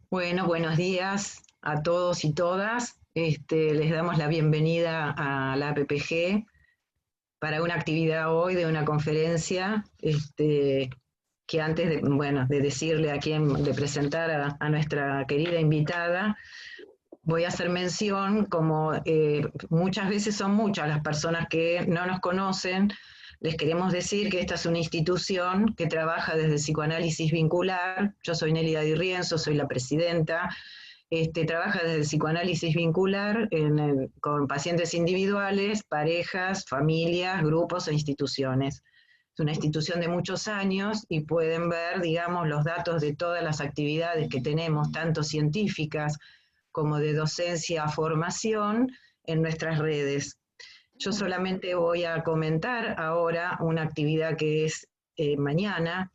Bueno, buenos días a todos y todas. Les damos la bienvenida a la APPG para una actividad hoy de una conferencia que antes de, bueno, de decirle a quién, de presentar a nuestra querida invitada, voy a hacer mención, como muchas veces son muchas las personas que no nos conocen, les queremos decir que esta es una institución que trabaja desde el psicoanálisis vincular. Yo soy Nélida Di Rienzo, soy la presidenta. Trabaja desde el psicoanálisis vincular con pacientes individuales, parejas, familias, grupos e instituciones. Es una institución de muchos años y pueden ver, digamos, los datos de todas las actividades que tenemos, tanto científicas como de docencia, formación, en nuestras redes. Yo solamente voy a comentar ahora una actividad que es mañana,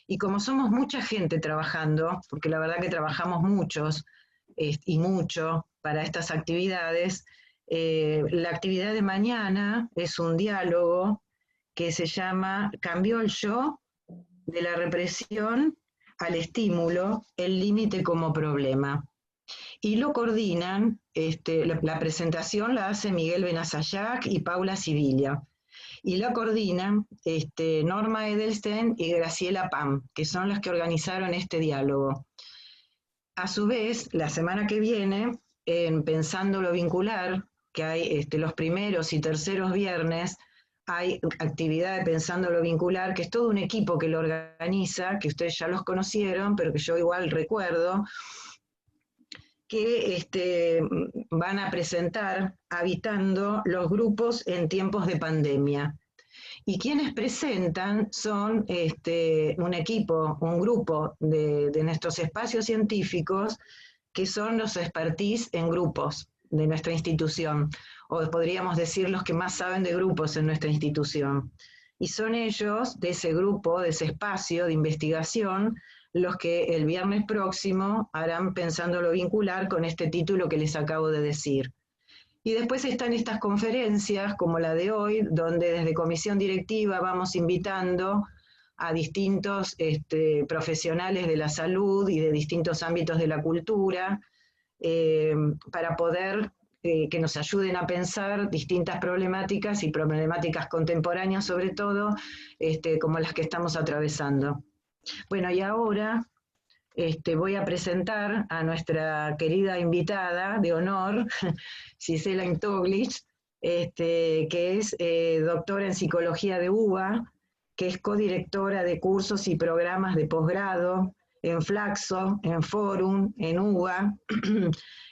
y como somos mucha gente trabajando, porque la verdad que trabajamos muchos y mucho para estas actividades, la actividad de mañana es un diálogo que se llama Cambió el yo de la represión al estímulo, el límite como problema. Y lo coordinan, la presentación la hace Miguel Benazayac y Paula Sibilia. Y la coordinan Norma Edelstein y Graciela Pam, que son las que organizaron este diálogo. A su vez, la semana que viene, en Pensando lo Vincular, que hay los primeros y terceros viernes, hay actividad de Pensando lo Vincular, que es todo un equipo que lo organiza, que ustedes ya los conocieron, pero que yo igual recuerdo, que van a presentar Habitando los grupos en tiempos de pandemia. Y quienes presentan son un equipo, un grupo de nuestros espacios científicos, que son los expertise en grupos de nuestra institución, o podríamos decir los que más saben de grupos en nuestra institución. Y son ellos, de ese grupo, de ese espacio de investigación, los que el viernes próximo harán Pensando lo Vincular con este título que les acabo de decir. Y después están estas conferencias, como la de hoy, donde desde comisión directiva vamos invitando a distintos profesionales de la salud y de distintos ámbitos de la cultura, para poder que nos ayuden a pensar distintas problemáticas y problemáticas contemporáneas, sobre todo, como las que estamos atravesando. Bueno, y ahora voy a presentar a nuestra querida invitada de honor, Gisela Intoglich, que es doctora en psicología de UBA, que es codirectora de cursos y programas de posgrado en Flaxo, en Forum, en UBA,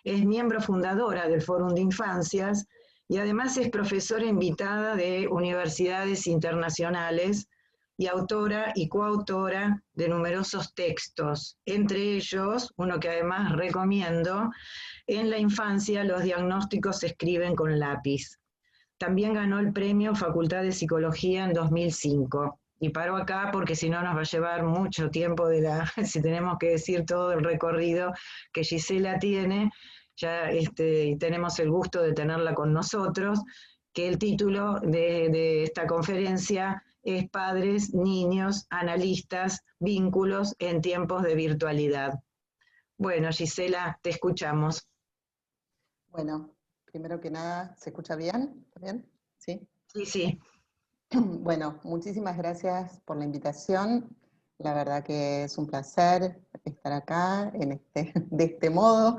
es miembro fundadora del Forum de Infancias y además es profesora invitada de universidades internacionales y autora y coautora de numerosos textos, entre ellos, uno que además recomiendo, En la infancia los diagnósticos se escriben con lápiz. También ganó el premio Facultad de Psicología en 2005. Y paro acá porque si no nos va a llevar mucho tiempo si tenemos que decir todo el recorrido que Gisela tiene, ya tenemos el gusto de tenerla con nosotros, que el título de esta conferencia es Padres, Niños, Analistas, Vínculos en tiempos de virtualidad. Bueno, Gisela, te escuchamos. Bueno, primero que nada, ¿se escucha bien? ¿Bien? ¿Sí? Sí, sí. Bueno, muchísimas gracias por la invitación. La verdad que es un placer estar acá de este modo,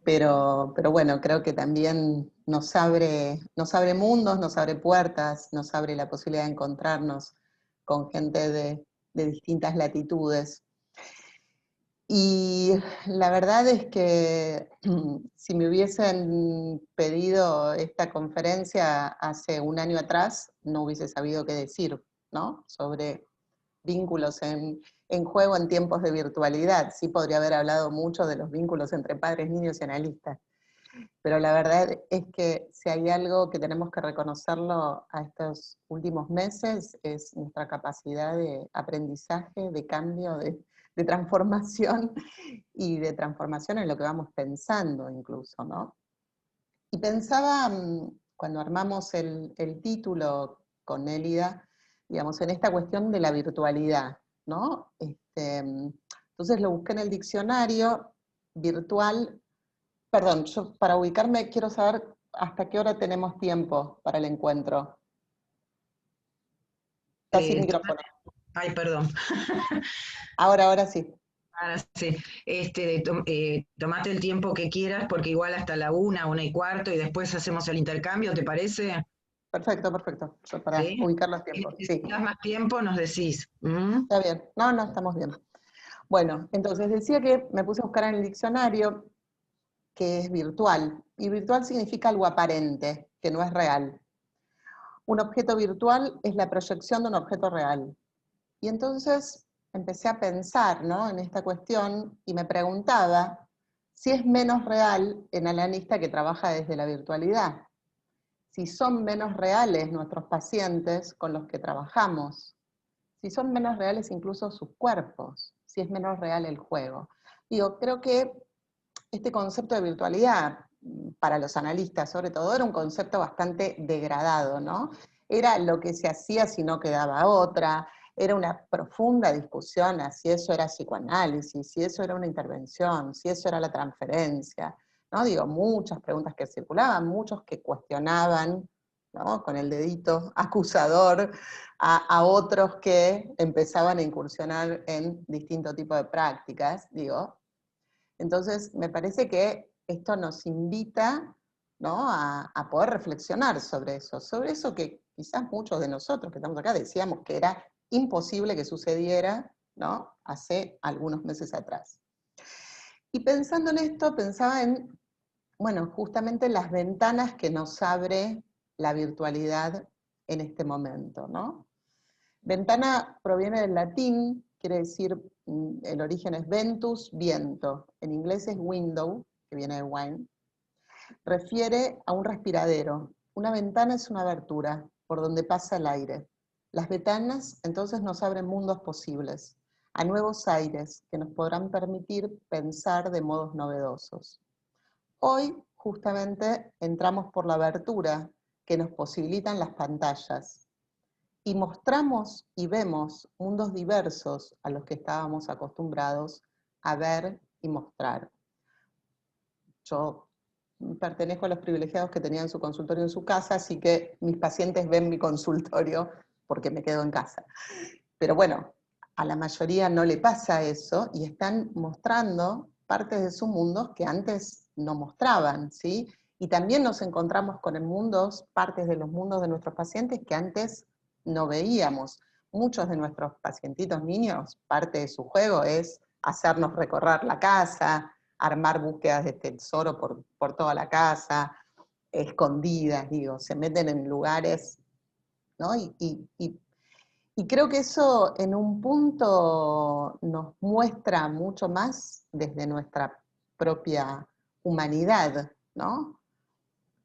pero bueno, creo que también nos abre mundos, nos abre puertas, nos abre la posibilidad de encontrarnos con gente de distintas latitudes. Y la verdad es que si me hubiesen pedido esta conferencia hace un año atrás, no hubiese sabido qué decir, ¿no? Sobre vínculos en juego en tiempos de virtualidad. Sí podría haber hablado mucho de los vínculos entre padres, niños y analistas, pero la verdad es que si hay algo que tenemos que reconocerlo a estos últimos meses es nuestra capacidad de aprendizaje, de cambio, de transformación y de transformación en lo que vamos pensando incluso, ¿no? Y pensaba, cuando armamos el título con Nélida, digamos, en esta cuestión de la virtualidad, ¿no? Entonces lo busqué en el diccionario, virtual, perdón, yo para ubicarme quiero saber hasta qué hora tenemos tiempo para el encuentro. Está sin micrófono. Ay, perdón. Ahora sí. Ahora sí, tomate el tiempo que quieras, porque igual hasta la 1:15, y después hacemos el intercambio, ¿te parece? Perfecto, perfecto. Yo para ¿Sí? ubicar los Si tiempos. Sí, necesitas más tiempo, nos decís. ¿Mm? está bien. No, no, estamos bien. Bueno, entonces decía que me puse a buscar en el diccionario que es virtual. Y virtual significa algo aparente, que no es real. Un objeto virtual es la proyección de un objeto real. Y entonces empecé a pensar, ¿no?, en esta cuestión y me preguntaba si es menos real en analista que trabaja desde la virtualidad. Si son menos reales nuestros pacientes con los que trabajamos, si son menos reales incluso sus cuerpos, si es menos real el juego. Digo, creo que este concepto de virtualidad, para los analistas sobre todo, era un concepto bastante degradado, ¿no? Era lo que se hacía si no quedaba otra, era una profunda discusión a si eso era psicoanálisis, si eso era una intervención, si eso era la transferencia, ¿no? Digo, muchas preguntas que circulaban, muchos que cuestionaban, ¿no?, con el dedito acusador a otros que empezaban a incursionar en distinto tipo de prácticas, digo. Entonces, me parece que esto nos invita, ¿no?, a poder reflexionar sobre eso que quizás muchos de nosotros que estamos acá decíamos que era imposible que sucediera, ¿no?, hace algunos meses atrás. Y pensando en esto, pensaba en, bueno, justamente las ventanas que nos abre la virtualidad en este momento, ¿no? Ventana proviene del latín, quiere decir, el origen es ventus, viento. En inglés es window, que viene de wine. Refiere a un respiradero. Una ventana es una abertura por donde pasa el aire. Las ventanas entonces nos abren mundos posibles, a nuevos aires que nos podrán permitir pensar de modos novedosos. Hoy, justamente, entramos por la abertura que nos posibilitan las pantallas, y mostramos y vemos mundos diversos a los que estábamos acostumbrados a ver y mostrar. Yo pertenezco a los privilegiados que tenían su consultorio en su casa, así que mis pacientes ven mi consultorio porque me quedo en casa. Pero bueno, a la mayoría no le pasa eso y están mostrando partes de sus mundos que antes no mostraban, ¿sí? Y también nos encontramos con partes de los mundos de nuestros pacientes que antes no veíamos. Muchos de nuestros pacientitos niños, parte de su juego es hacernos recorrer la casa, armar búsquedas de tesoro por toda la casa, escondidas, digo, se meten en lugares, ¿no? Y creo que eso en un punto nos muestra mucho más desde nuestra propia humanidad, ¿no?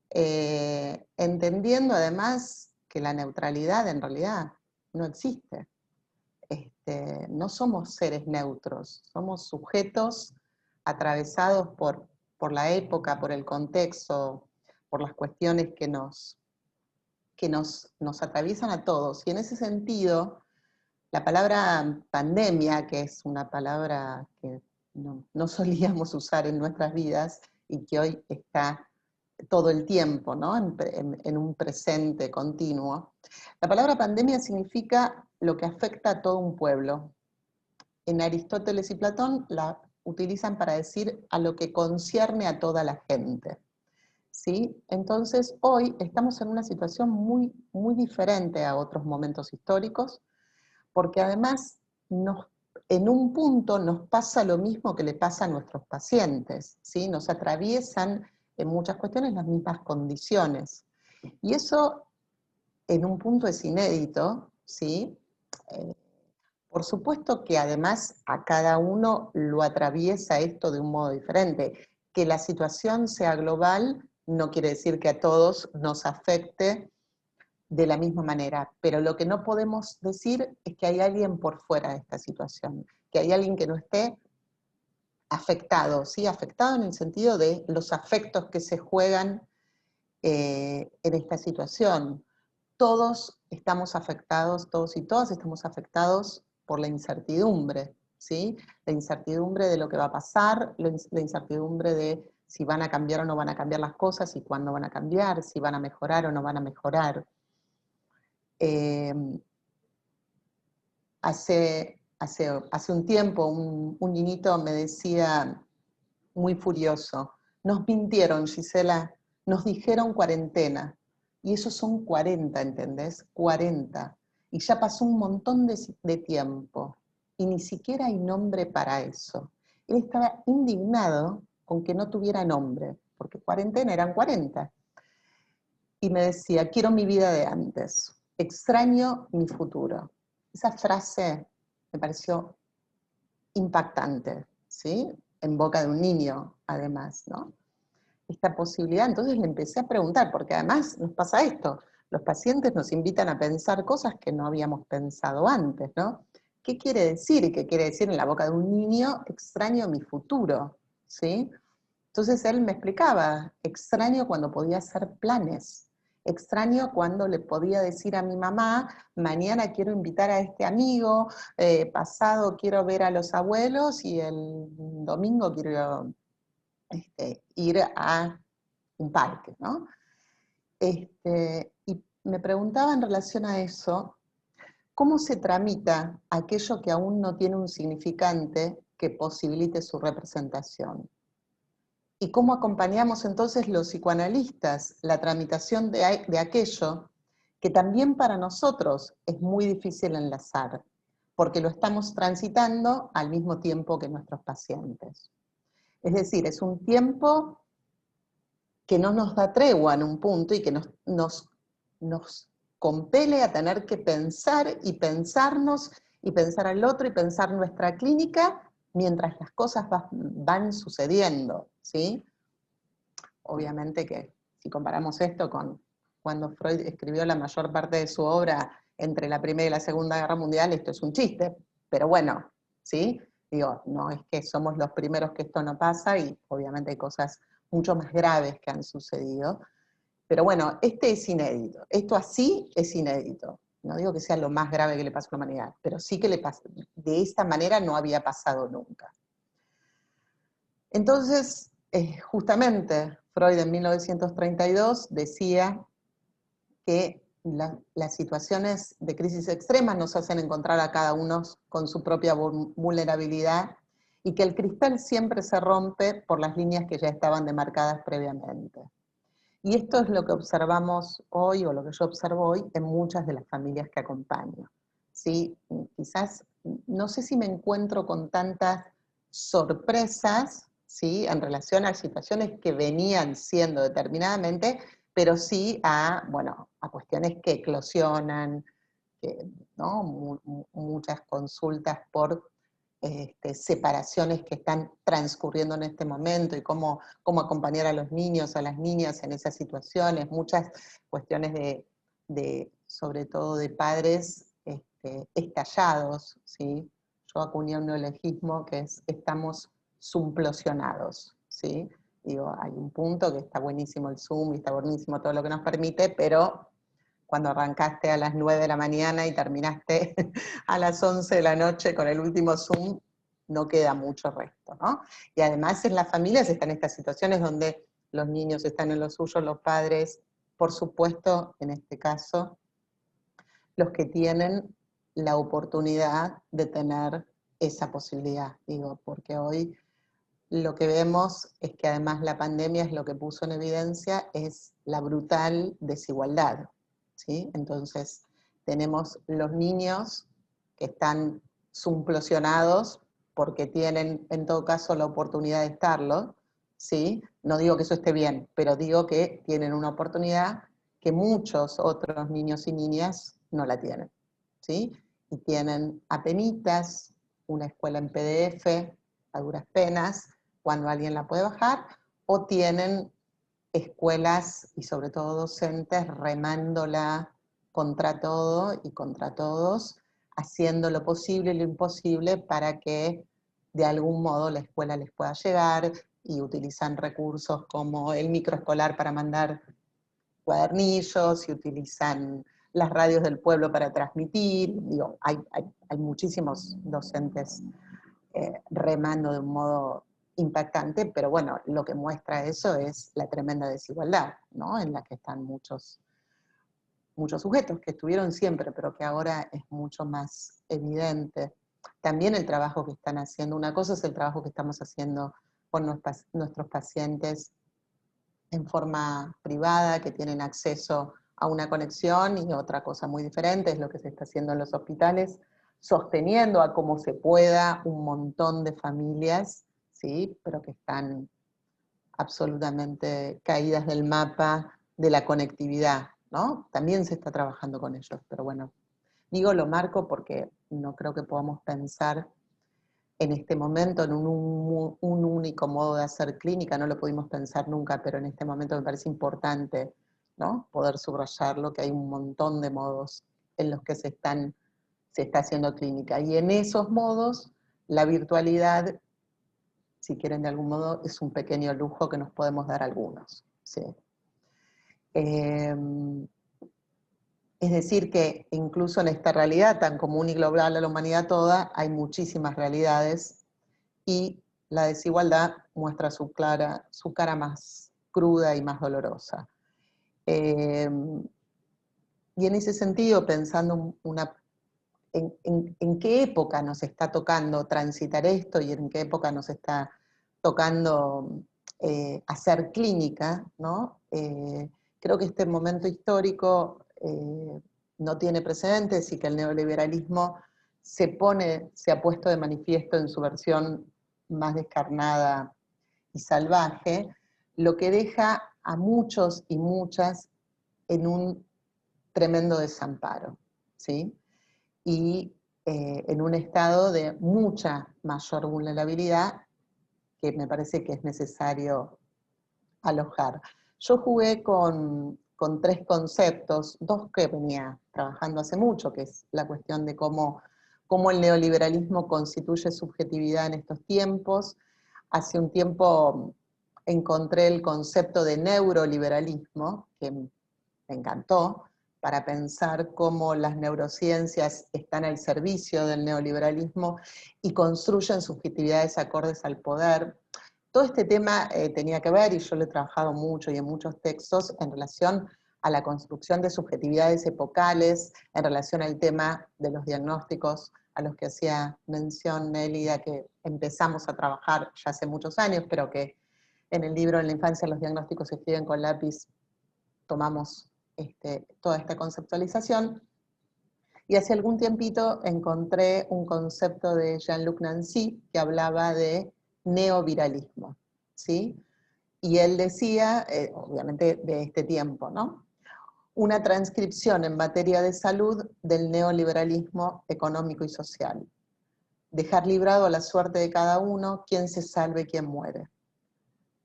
Entendiendo además que la neutralidad en realidad no existe. No somos seres neutros, somos sujetos atravesados por la época, por el contexto, por las cuestiones que nos atraviesan a todos. Y en ese sentido, la palabra pandemia, que es una palabra que no solíamos usar en nuestras vidas y que hoy está todo el tiempo, ¿no?, en un presente continuo. La palabra pandemia significa lo que afecta a todo un pueblo. En Aristóteles y Platón la utilizan para decir a lo que concierne a toda la gente, ¿sí? Entonces hoy estamos en una situación muy, muy diferente a otros momentos históricos, porque además en un punto nos pasa lo mismo que le pasa a nuestros pacientes, ¿sí? Nos atraviesan en muchas cuestiones las mismas condiciones. Y eso en un punto es inédito, ¿sí? Por supuesto que además a cada uno lo atraviesa esto de un modo diferente. Que la situación sea global no quiere decir que a todos nos afecte de la misma manera, pero lo que no podemos decir es que hay alguien por fuera de esta situación, que hay alguien que no esté afectado, ¿sí? Afectado en el sentido de los afectos que se juegan en esta situación. Todos estamos afectados, todos y todas estamos afectados por la incertidumbre, ¿sí? La incertidumbre de lo que va a pasar, la incertidumbre de si van a cambiar o no van a cambiar las cosas, y cuándo van a cambiar, si van a mejorar o no van a mejorar. Hace un tiempo un niñito me decía, muy furioso, nos mintieron, Gisela, nos dijeron cuarentena, y esos son 40, ¿entendés? 40, y ya pasó un montón de tiempo, y ni siquiera hay nombre para eso. Él estaba indignado con que no tuviera nombre, porque cuarentena eran 40. Y me decía, quiero mi vida de antes, extraño mi futuro. Esa frase me pareció impactante, ¿sí? En boca de un niño, además, ¿no? Esta posibilidad, entonces le empecé a preguntar, porque además nos pasa esto, los pacientes nos invitan a pensar cosas que no habíamos pensado antes, ¿no? ¿Qué quiere decir? ¿Qué quiere decir en la boca de un niño? Extraño mi futuro, ¿sí? Entonces él me explicaba, extraño cuando podía hacer planes, extraño cuando le podía decir a mi mamá, mañana quiero invitar a este amigo, pasado quiero ver a los abuelos y el domingo quiero ir a un parque, ¿no? Y me preguntaba en relación a eso, ¿cómo se tramita aquello que aún no tiene un significante que posibilite su representación? ¿Y cómo acompañamos entonces los psicoanalistas la tramitación de aquello que también para nosotros es muy difícil enlazar, porque lo estamos transitando al mismo tiempo que nuestros pacientes? Es decir, es un tiempo que no nos da tregua en un punto y que nos compele a tener que pensar y pensarnos y pensar al otro y pensar nuestra clínica mientras las cosas van sucediendo, ¿sí? Obviamente que si comparamos esto con cuando Freud escribió la mayor parte de su obra entre la Primera y la Segunda Guerra Mundial, esto es un chiste, pero bueno, ¿sí? Digo, no es que somos los primeros que esto no pasa, y obviamente hay cosas mucho más graves que han sucedido, pero bueno, este es inédito, esto así es inédito. No digo que sea lo más grave que le pasó a la humanidad, pero sí que le pasó, de esta manera no había pasado nunca. Entonces, justamente, Freud en 1932 decía que las situaciones de crisis extremas nos hacen encontrar a cada uno con su propia vulnerabilidad, y que el cristal siempre se rompe por las líneas que ya estaban demarcadas previamente. Y esto es lo que observamos hoy, o lo que yo observo hoy, en muchas de las familias que acompaño. ¿Sí? Quizás, no sé si me encuentro con tantas sorpresas, ¿sí?, en relación a situaciones que venían siendo determinadamente, pero sí a, bueno, a cuestiones que eclosionan, ¿no? Muchas consultas por separaciones que están transcurriendo en este momento, y cómo acompañar a los niños, a las niñas en esas situaciones, muchas cuestiones sobre todo de padres estallados, ¿sí? Yo acuñé un neologismo que es, estamos zumplosionados, ¿sí? Digo, hay un punto que está buenísimo el Zoom y está buenísimo todo lo que nos permite, pero cuando arrancaste a las 9 de la mañana y terminaste a las 11 de la noche con el último Zoom, no queda mucho resto, ¿no? Y además en las familias están estas situaciones donde los niños están en lo suyo, los padres, por supuesto, en este caso, los que tienen la oportunidad de tener esa posibilidad, digo, porque hoy lo que vemos es que además la pandemia es lo que puso en evidencia es la brutal desigualdad, ¿sí? Entonces tenemos los niños que están sumplosionados porque tienen en todo caso la oportunidad de estarlo, ¿sí? No digo que eso esté bien, pero digo que tienen una oportunidad que muchos otros niños y niñas no la tienen, ¿sí? Y tienen apenitas una escuela en PDF, a duras penas, cuando alguien la puede bajar, o tienen escuelas y sobre todo docentes remándola contra todo y contra todos, haciendo lo posible y lo imposible para que de algún modo la escuela les pueda llegar, y utilizan recursos como el microescolar para mandar cuadernillos, y utilizan las radios del pueblo para transmitir. Digo, hay muchísimos docentes remando de un modo impactante, pero bueno, lo que muestra eso es la tremenda desigualdad, ¿no? En la que están muchos sujetos que estuvieron siempre, pero que ahora es mucho más evidente. También el trabajo que están haciendo, una cosa es el trabajo que estamos haciendo con nuestros pacientes en forma privada, que tienen acceso a una conexión, y otra cosa muy diferente es lo que se está haciendo en los hospitales, sosteniendo a como se pueda un montón de familias, ¿sí? Pero que están absolutamente caídas del mapa de la conectividad, ¿no? También se está trabajando con ellos, pero bueno, digo, lo marco porque no creo que podamos pensar en este momento en un único modo de hacer clínica, no lo pudimos pensar nunca, pero en este momento me parece importante, ¿no? Poder subrayarlo, que hay un montón de modos en los que se está haciendo clínica. Y en esos modos, la virtualidad, si quieren de algún modo, es un pequeño lujo que nos podemos dar algunos. ¿Sí? Es decir, que incluso en esta realidad tan común y global a la humanidad toda, hay muchísimas realidades, y la desigualdad muestra su cara más cruda y más dolorosa. Y en ese sentido, pensando en qué época nos está tocando transitar esto y en qué época nos está tocando hacer clínica, ¿no? Creo que este momento histórico no tiene precedentes, y que el neoliberalismo se ha puesto de manifiesto en su versión más descarnada y salvaje, lo que deja a muchos y muchas en un tremendo desamparo, ¿sí? Y en un estado de mucha mayor vulnerabilidad que me parece que es necesario alojar. Yo jugué con tres conceptos, dos que venía trabajando hace mucho, que es la cuestión de cómo el neoliberalismo constituye subjetividad en estos tiempos. Hace un tiempo encontré el concepto de neuroliberalismo, que me encantó, para pensar cómo las neurociencias están al servicio del neoliberalismo y construyen subjetividades acordes al poder. Todo este tema tenía que ver, y yo lo he trabajado mucho y en muchos textos, en relación a la construcción de subjetividades epocales, en relación al tema de los diagnósticos a los que hacía mención Nélida, que empezamos a trabajar ya hace muchos años, pero que en el libro En la infancia los diagnósticos se escriben con lápiz, tomamos toda esta conceptualización. Y hace algún tiempito encontré un concepto de Jean-Luc Nancy que hablaba de neoviralismo, ¿sí? Y él decía, obviamente de este tiempo, ¿no? Una transcripción en materia de salud del neoliberalismo económico y social. Dejar librado a la suerte de cada uno, quién se salve, quién muere.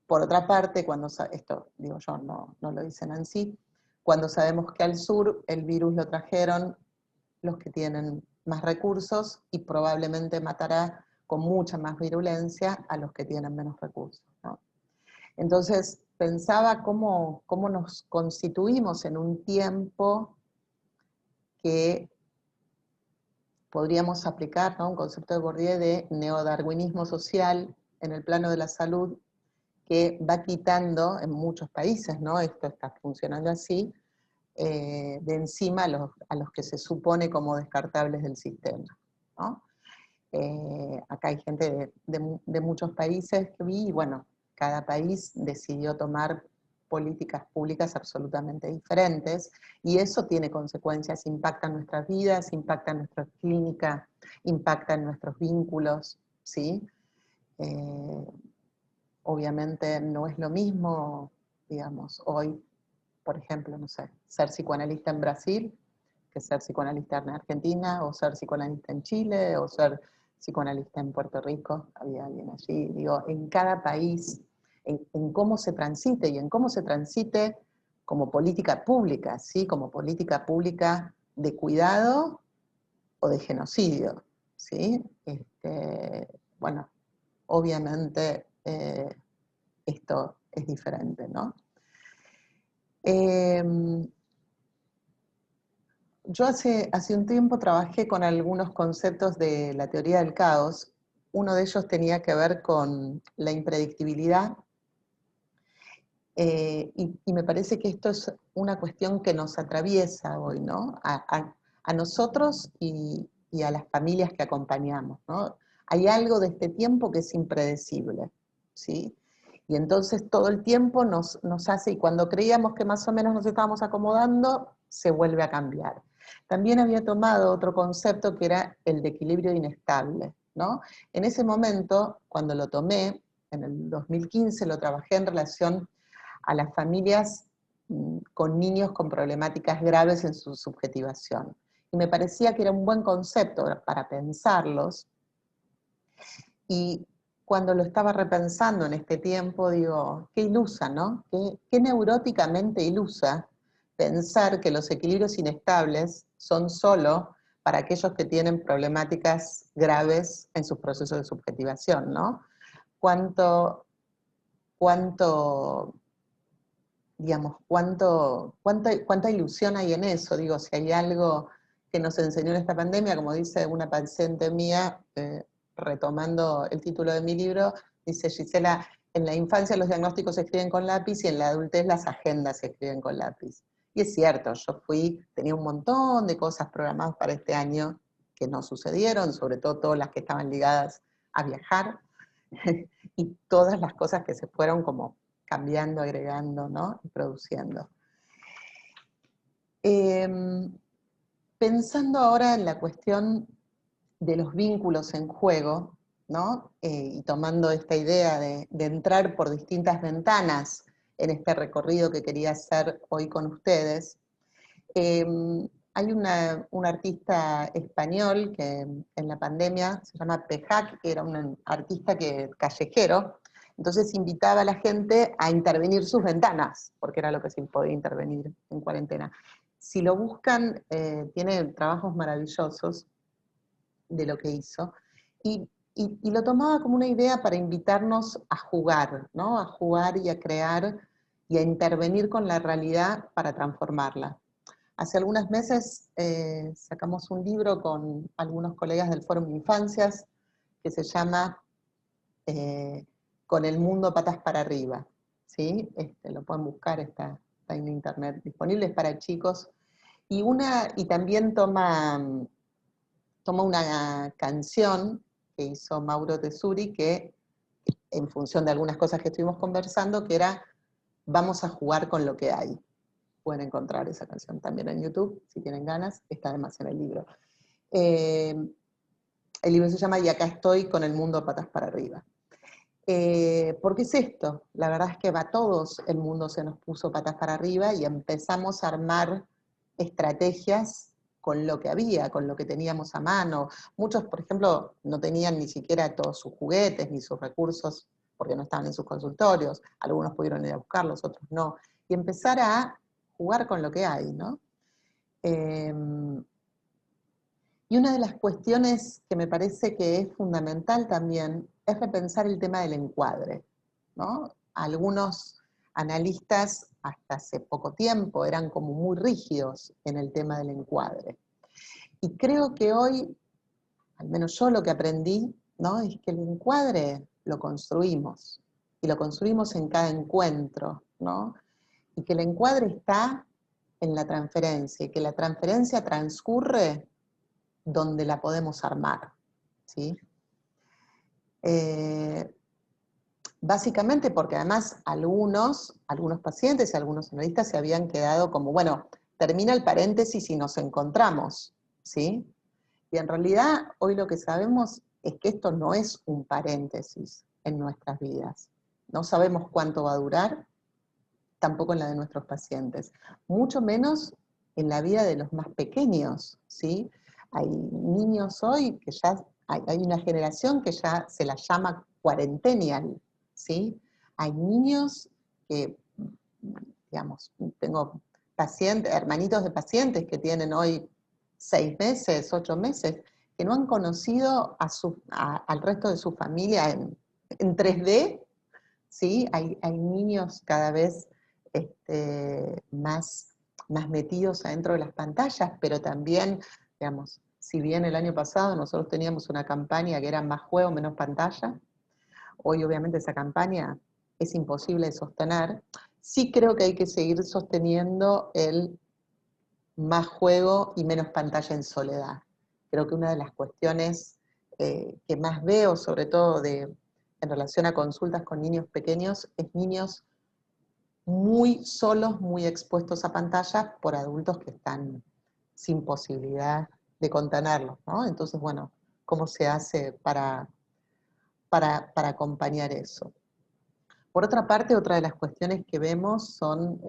Por otra parte, esto digo yo, no lo dice Nancy, cuando sabemos que al sur el virus lo trajeron los que tienen más recursos, y probablemente matará con mucha más virulencia a los que tienen menos recursos, ¿no? Entonces pensaba cómo nos constituimos en un tiempo que podríamos aplicar, ¿no? Un concepto de Bourdieu de neodarwinismo social en el plano de la salud, que va quitando en muchos países, ¿no? Esto está funcionando así, de encima a los que se supone como descartables del sistema, ¿no? Acá hay gente de muchos países que vi, y bueno, cada país decidió tomar políticas públicas absolutamente diferentes, y eso tiene consecuencias, impacta en nuestras vidas, impacta en nuestra clínica, impacta en nuestros vínculos, ¿sí? Obviamente no es lo mismo, digamos, hoy, por ejemplo, no sé, ser psicoanalista en Brasil que ser psicoanalista en Argentina, o ser psicoanalista en Chile, o ser psicoanalista en Puerto Rico. Había alguien allí. Digo, en cada país, en cómo se transite, y en cómo se transite como política pública, ¿sí? Como política pública de cuidado o de genocidio, ¿sí? Bueno, obviamente esto es diferente, ¿no? Yo hace un tiempo trabajé con algunos conceptos de la teoría del caos, uno de ellos tenía que ver con la impredictibilidad, y me parece que esto es una cuestión que nos atraviesa hoy, ¿no? A nosotros y a las familias que acompañamos, ¿no? Hay algo de este tiempo que es impredecible, ¿sí? Y entonces todo el tiempo nos hace, y cuando creíamos que más o menos nos estábamos acomodando, se vuelve a cambiar. También había tomado otro concepto que era el de equilibrio inestable, ¿no? En ese momento, cuando lo tomé, en el 2015, lo trabajé en relación a las familias con niños con problemáticas graves en su subjetivación. Y me parecía que era un buen concepto para pensarlos, y cuando lo estaba repensando en este tiempo, digo, qué ilusa, ¿no? Qué neuróticamente ilusa pensar que los equilibrios inestables son solo para aquellos que tienen problemáticas graves en sus procesos de subjetivación, ¿no? Cuánto digamos, cuánta ilusión hay en eso. Digo, si hay algo que nos enseñó en esta pandemia, como dice una paciente mía, retomando el título de mi libro, dice Gisela, en la infancia los diagnósticos se escriben con lápiz y en la adultez las agendas se escriben con lápiz. Y es cierto, yo tenía un montón de cosas programadas para este año que no sucedieron, sobre todo todas las que estaban ligadas a viajar, y todas las cosas que se fueron como cambiando, agregando, ¿no? Y produciendo. Pensando ahora en la cuestión de los vínculos en juego, ¿no? Y tomando esta idea de entrar por distintas ventanas en este recorrido que quería hacer hoy con ustedes, hay un artista español que en la pandemia se llama Pejac, que era un artista callejero, entonces invitaba a la gente a intervenir sus ventanas, porque era lo que se podía intervenir en cuarentena. Si lo buscan, tiene trabajos maravillosos de lo que hizo, y lo tomaba como una idea para invitarnos a jugar, ¿no? A jugar y a crear y a intervenir con la realidad para transformarla. Hace algunos meses sacamos un libro con algunos colegas del Fórum Infancias que se llama Con el mundo patas para arriba, ¿sí? Lo pueden buscar, está en internet disponible, es para chicos. Y también toma una canción que hizo Mauro Tesuri, que en función de algunas cosas que estuvimos conversando, que era Vamos a jugar con lo que hay. Pueden encontrar esa canción también en YouTube, si tienen ganas, está además en el libro. El libro se llama Y acá estoy con el mundo patas para arriba. Porque es esto, la verdad es que a todos el mundo se nos puso patas para arriba y empezamos a armar estrategias con lo que había, con lo que teníamos a mano. Muchos, por ejemplo, no tenían ni siquiera todos sus juguetes ni sus recursos porque no estaban en sus consultorios, algunos pudieron ir a buscarlos, otros no. Y empezar a jugar con lo que hay, ¿no? Y una de las cuestiones que me parece que es fundamental también es repensar el tema del encuadre, ¿no? Algunos analistas hasta hace poco tiempo eran como muy rígidos en el tema del encuadre. Y creo que hoy, al menos yo lo que aprendí, ¿no? Es que el encuadre lo construimos, y lo construimos en cada encuentro, ¿no? Y que el encuadre está en la transferencia, y que la transferencia transcurre donde la podemos armar, ¿sí? Básicamente porque además algunos pacientes y algunos analistas se habían quedado como, bueno, termina el paréntesis y nos encontramos, ¿sí? Y en realidad hoy lo que sabemos es que esto no es un paréntesis en nuestras vidas. No sabemos cuánto va a durar, tampoco en la de nuestros pacientes, mucho menos en la vida de los más pequeños, ¿sí? Hay niños hoy que ya, hay una generación que ya se la llama cuarentenial, ¿sí? Hay niños que, digamos, tengo pacientes, hermanitos de pacientes que tienen hoy 6 meses, 8 meses, que no han conocido al resto de su familia en 3D, ¿sí? Hay niños cada vez más metidos adentro de las pantallas, pero también, digamos, si bien el año pasado nosotros teníamos una campaña que era más juego, menos pantalla, hoy obviamente esa campaña es imposible de sostener. Sí creo que hay que seguir sosteniendo el más juego y menos pantalla en soledad. Creo que una de las cuestiones que más veo, sobre todo en relación a consultas con niños pequeños, es niños muy solos, muy expuestos a pantalla por adultos que están sin posibilidad de contenerlos, ¿no? Entonces, bueno, ¿cómo se hace para acompañar eso? Por otra parte, otra de las cuestiones que vemos son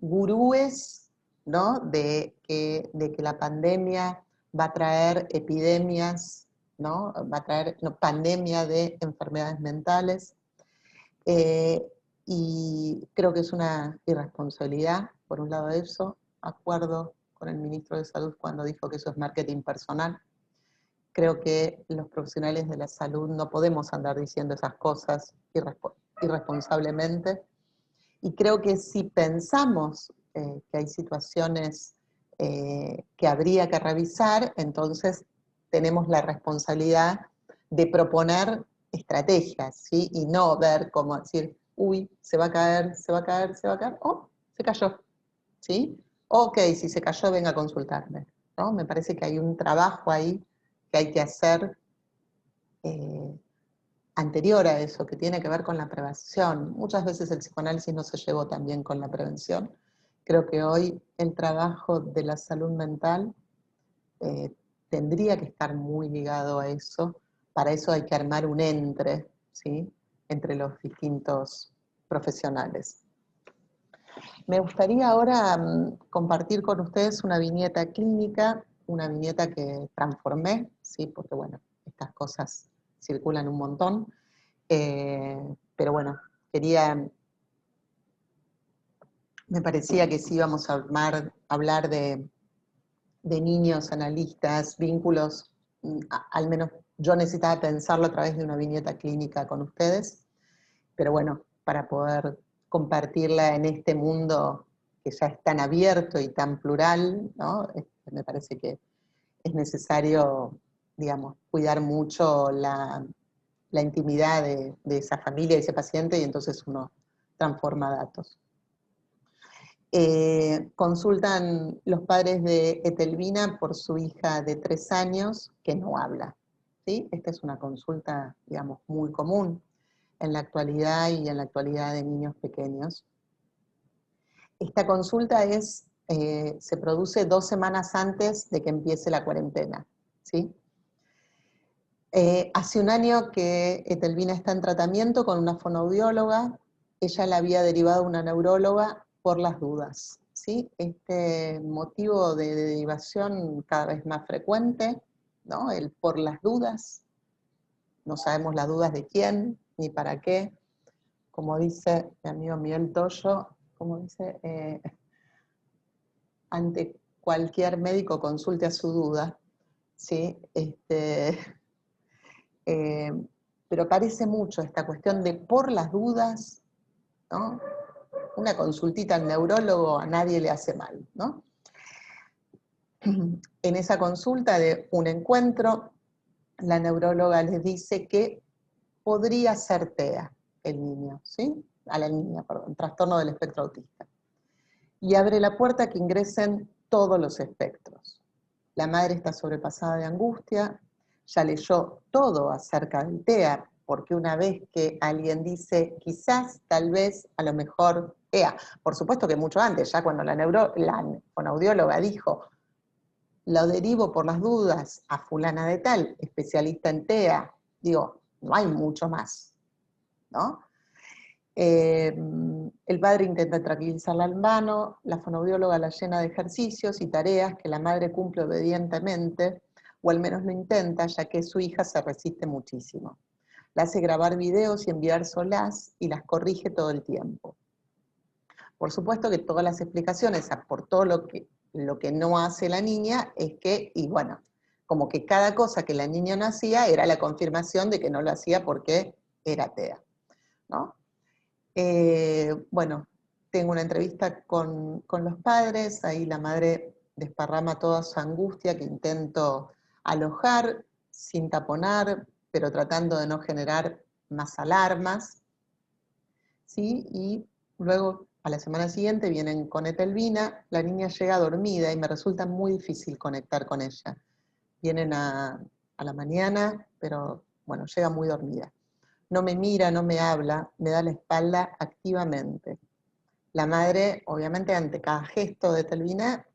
gurúes, ¿no? de que la pandemia va a traer epidemias, ¿no? Va a traer pandemia de enfermedades mentales. Y creo que es una irresponsabilidad, por un lado eso, acuerdo con el ministro de Salud cuando dijo que eso es marketing personal. Creo que los profesionales de la salud no podemos andar diciendo esas cosas irresponsablemente. Y creo que si pensamos que hay situaciones que habría que revisar, entonces tenemos la responsabilidad de proponer estrategias, ¿sí? Y no ver cómo decir, uy, se va a caer, se va a caer, se va a caer, oh, se cayó, ¿sí? Ok, si se cayó, venga a consultarme, ¿no? Me parece que hay un trabajo ahí que hay que hacer anterior a eso, que tiene que ver con la prevención. Muchas veces el psicoanálisis no se llevó tan bien con la prevención. Creo que hoy el trabajo de la salud mental tendría que estar muy ligado a eso. Para eso hay que armar un ¿sí? Entre los distintos profesionales. Me gustaría ahora compartir con ustedes una viñeta clínica, una viñeta que transformé, ¿sí? Porque bueno, estas cosas circulan un montón, pero bueno, me parecía que sí íbamos a hablar de niños, analistas, vínculos, al menos yo necesitaba pensarlo a través de una viñeta clínica con ustedes, pero bueno, para poder compartirla en este mundo que ya es tan abierto y tan plural, ¿no? Me parece que es necesario, digamos, cuidar mucho la intimidad de esa familia, de ese paciente, y entonces uno transforma datos. Consultan los padres de Etelvina por su hija de 3 años que no habla, ¿sí? Esta es una consulta, digamos, muy común en la actualidad y en la actualidad de niños pequeños. Esta consulta se produce 2 semanas antes de que empiece la cuarentena, ¿sí? Hace un año que Etelvina está en tratamiento con una fonoaudióloga. Ella la había derivado a una neuróloga por las dudas, ¿sí? Este motivo de derivación cada vez más frecuente, ¿no? El por las dudas. No sabemos las dudas de quién, ni para qué. Como dice mi amigo Miguel Toyo, como dice, ante cualquier médico consulte a su duda, ¿sí? Pero parece mucho esta cuestión de por las dudas, ¿no? Una consultita al neurólogo a nadie le hace mal, ¿no? En esa consulta de un encuentro, la neuróloga les dice que podría ser TEA el niño, ¿sí? A la niña, perdón, trastorno del espectro autista. Y abre la puerta a que ingresen todos los espectros. La madre está sobrepasada de angustia, ya leyó todo acerca del TEA, porque una vez que alguien dice, quizás, tal vez, a lo mejor, TEA, por supuesto que mucho antes, ya cuando la fonoaudióloga dijo, lo derivo por las dudas a fulana de tal, especialista en TEA, digo, no hay mucho más, ¿no? El padre intenta tranquilizarla al mano, la fonoaudióloga la llena de ejercicios y tareas que la madre cumple obedientemente, o al menos lo intenta, ya que su hija se resiste muchísimo. La hace grabar videos y enviárselas y las corrige todo el tiempo. Por supuesto que todas las explicaciones por todo lo que no hace la niña es que, y bueno, como que cada cosa que la niña no hacía era la confirmación de que no lo hacía porque era TEA, ¿no? Bueno, tengo una entrevista con los padres, ahí la madre desparrama toda su angustia que intento alojar sin taponar, pero tratando de no generar más alarmas, ¿sí? Y luego a la semana siguiente vienen con Etelvina, la niña llega dormida y me resulta muy difícil conectar con ella. Vienen a la mañana, pero bueno, llega muy dormida. No me mira, no me habla, me da la espalda activamente. La madre, obviamente, ante cada gesto de Etelvina,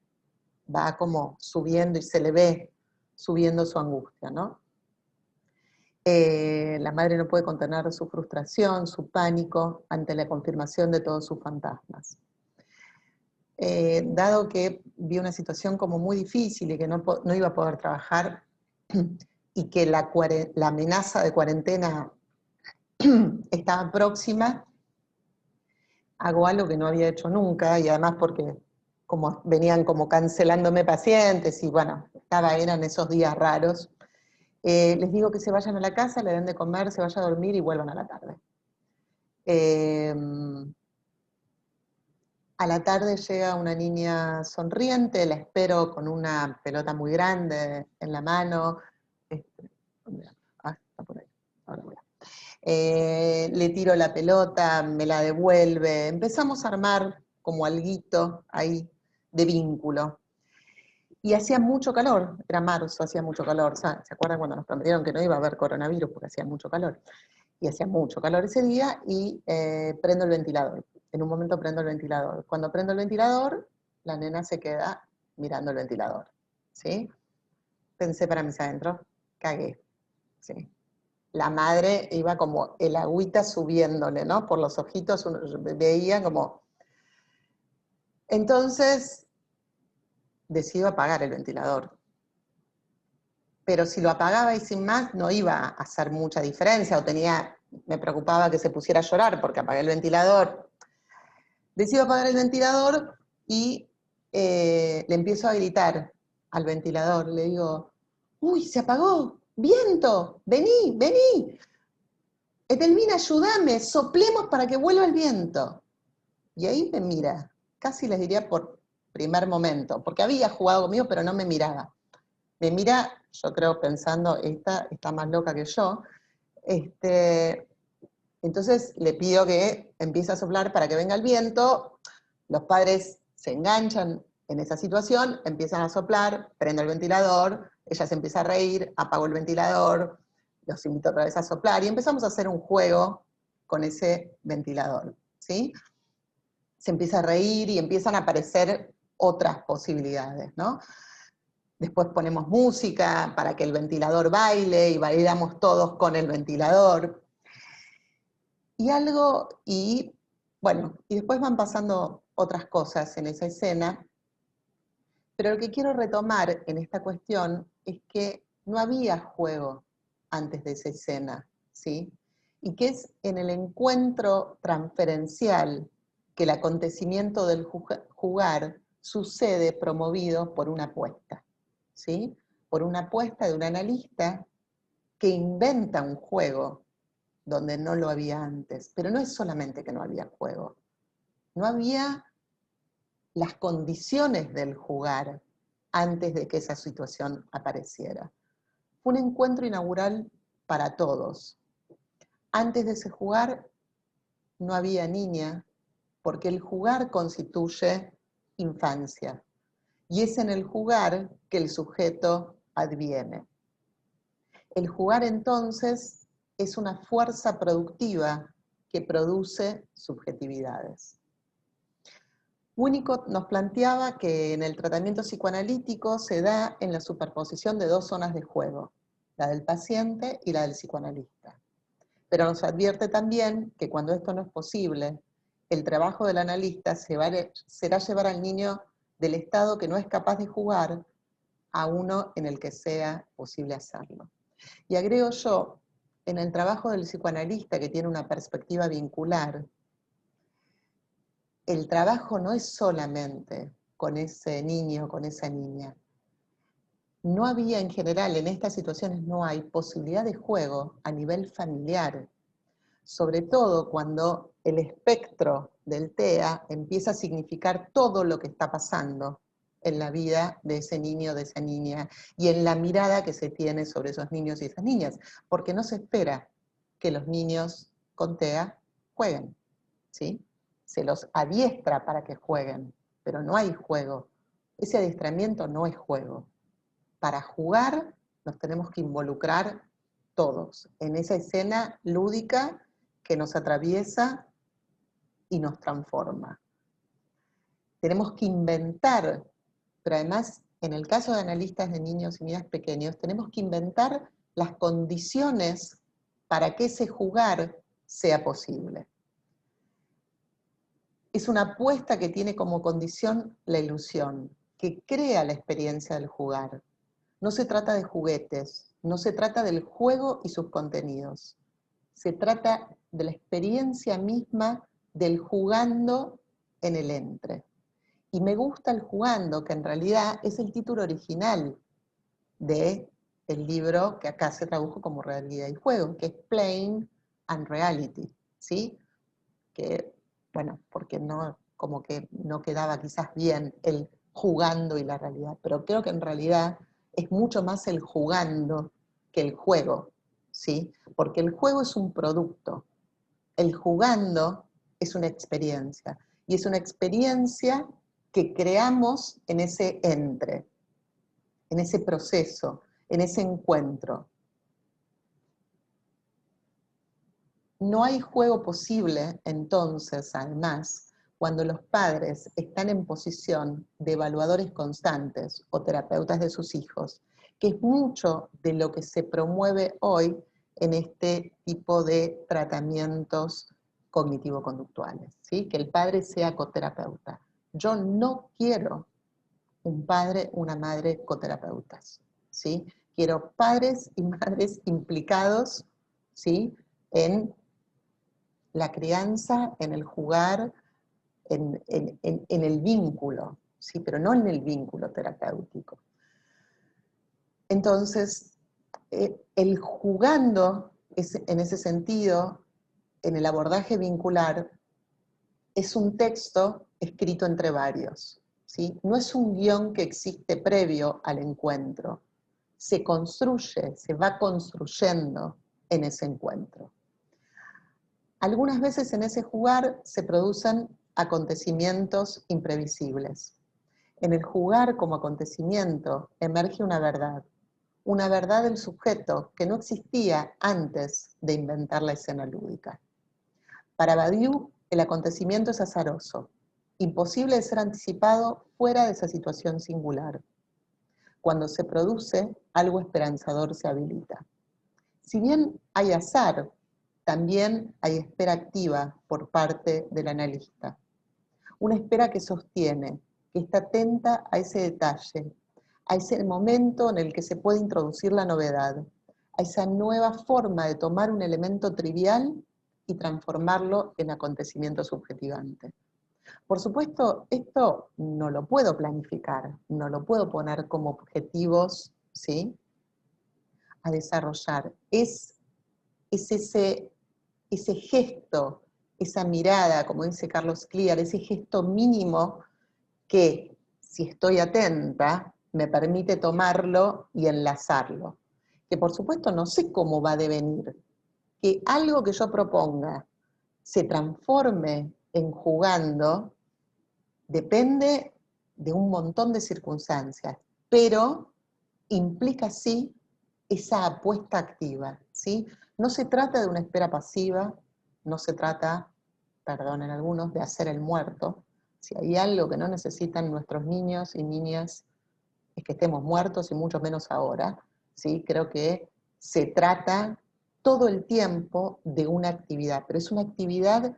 va como subiendo y se le ve subiendo su angustia, ¿no? La madre no puede contener su frustración, su pánico ante la confirmación de todos sus fantasmas. Dado que vi una situación como muy difícil y que no iba a poder trabajar y que la amenaza de cuarentena estaba próxima, hago algo que no había hecho nunca, y además porque como venían como cancelándome pacientes, y bueno, eran esos días raros, les digo que se vayan a la casa, le den de comer, se vaya a dormir y vuelvan a la tarde. A la tarde llega una niña sonriente, la espero con una pelota muy grande en la mano. Está por ahí. Ahora voy. Le tiro la pelota, me la devuelve. Empezamos a armar como alguito ahí de vínculo. Y hacía mucho calor, era marzo, hacía mucho calor. ¿Se acuerdan cuando nos prometieron que no iba a haber coronavirus porque hacía mucho calor? Y hacía mucho calor ese día y prendo el ventilador. En un momento prendo el ventilador. Cuando prendo el ventilador, la nena se queda mirando el ventilador, ¿sí? Pensé para mis adentros, cagué, ¿sí? La madre iba como el agüita subiéndole, ¿no? Por los ojitos veía como... Entonces, decido apagar el ventilador. Pero si lo apagaba y sin más, no iba a hacer mucha diferencia, o me preocupaba que se pusiera a llorar porque apagué el ventilador. Decido apagar el ventilador y le empiezo a gritar al ventilador. Le digo, ¡uy, se apagó! ¡Viento! ¡Vení, vení! Etelvina, ayúdame, soplemos para que vuelva el viento. Y ahí me mira, casi les diría por primer momento, porque había jugado conmigo, pero no me miraba. Me mira, yo creo, pensando, esta está más loca que yo. Entonces le pido que empiece a soplar para que venga el viento. Los padres se enganchan en esa situación, empiezan a soplar, prendo el ventilador, ella se empieza a reír, apago el ventilador, los invito otra vez a soplar, y empezamos a hacer un juego con ese ventilador, ¿sí? Se empieza a reír y empiezan a aparecer otras posibilidades, ¿no? Después ponemos música para que el ventilador baile y bailamos todos con el ventilador. Y después van pasando otras cosas en esa escena, pero lo que quiero retomar en esta cuestión es que no había juego antes de esa escena, ¿sí? Y que es en el encuentro transferencial que el acontecimiento del jugar sucede promovido por una apuesta, ¿sí? Por una apuesta de un analista que inventa un juego donde no lo había antes. Pero no es solamente que no había juego, no había las condiciones del jugar antes de que esa situación apareciera. Fue un encuentro inaugural para todos. Antes de ese jugar no había niña, porque el jugar constituye infancia. Y es en el jugar que el sujeto adviene. El jugar entonces es una fuerza productiva que produce subjetividades. Winnicott nos planteaba que en el tratamiento psicoanalítico se da en la superposición de dos zonas de juego, la del paciente y la del psicoanalista. Pero nos advierte también que cuando esto no es posible, el trabajo del analista será llevar al niño del estado que no es capaz de jugar a uno en el que sea posible hacerlo. Y agrego yo, en el trabajo del psicoanalista que tiene una perspectiva vincular, el trabajo no es solamente con ese niño o con esa niña. No había en general, en estas situaciones no hay posibilidad de juego a nivel familiar, sobre todo cuando el espectro del TEA empieza a significar todo lo que está pasando en la vida de ese niño, de esa niña, y en la mirada que se tiene sobre esos niños y esas niñas, porque no se espera que los niños con TEA jueguen, ¿sí? Se los adiestra para que jueguen, pero no hay juego. Ese adiestramiento no es juego. Para jugar nos tenemos que involucrar todos en esa escena lúdica que nos atraviesa y nos transforma. Tenemos que inventar, pero además, en el caso de analistas de niños y niñas pequeños, tenemos que inventar las condiciones para que ese jugar sea posible. Es una apuesta que tiene como condición la ilusión, que crea la experiencia del jugar. No se trata de juguetes, no se trata del juego y sus contenidos. Se trata de la experiencia misma del jugando en el entre. Y me gusta el jugando, que en realidad es el título original del libro que acá se tradujo como Realidad y Juego, que es Playing and Reality, ¿sí? Que, bueno, porque no, como que no quedaba quizás bien el jugando y la realidad, pero creo que en realidad es mucho más el jugando que el juego, ¿sí? Porque el juego es un producto, el jugando es una experiencia, y es una experiencia que creamos en ese entre, en ese proceso, en ese encuentro. No hay juego posible, entonces, además, cuando los padres están en posición de evaluadores constantes o terapeutas de sus hijos, que es mucho de lo que se promueve hoy en este tipo de tratamientos cognitivo-conductuales, ¿sí? Que el padre sea coterapeuta. Yo no quiero un padre, una madre coterapeutas, ¿sí? Quiero padres y madres implicados, ¿sí? En la crianza, en el jugar, en el vínculo, ¿sí? Pero no en el vínculo terapéutico. Entonces, el jugando, en ese sentido, en el abordaje vincular, es un texto escrito entre varios, ¿sí? No es un guión que existe previo al encuentro, se construye, se va construyendo en ese encuentro. Algunas veces en ese jugar se producen acontecimientos imprevisibles. En el jugar como acontecimiento emerge una verdad del sujeto que no existía antes de inventar la escena lúdica. Para Badiou, el acontecimiento es azaroso, imposible de ser anticipado fuera de esa situación singular. Cuando se produce, algo esperanzador se habilita. Si bien hay azar, también hay espera activa por parte del analista. Una espera que sostiene, que está atenta a ese detalle, a ese momento en el que se puede introducir la novedad, a esa nueva forma de tomar un elemento trivial y transformarlo en acontecimiento subjetivante. Por supuesto, esto no lo puedo planificar, no lo puedo poner como objetivos, ¿sí?, a desarrollar. Es ese gesto, esa mirada, como dice Carlos Clear, ese gesto mínimo que, si estoy atenta, me permite tomarlo y enlazarlo. Que por supuesto no sé cómo va a devenir. Que algo que yo proponga se transforme en jugando depende de un montón de circunstancias, pero implica sí esa apuesta activa, ¿sí? No se trata de una espera pasiva, no se trata, perdonen algunos, de hacer el muerto. Si hay algo que no necesitan nuestros niños y niñas es que estemos muertos, y mucho menos ahora, ¿sí? Creo que se trata todo el tiempo de una actividad, pero es una actividad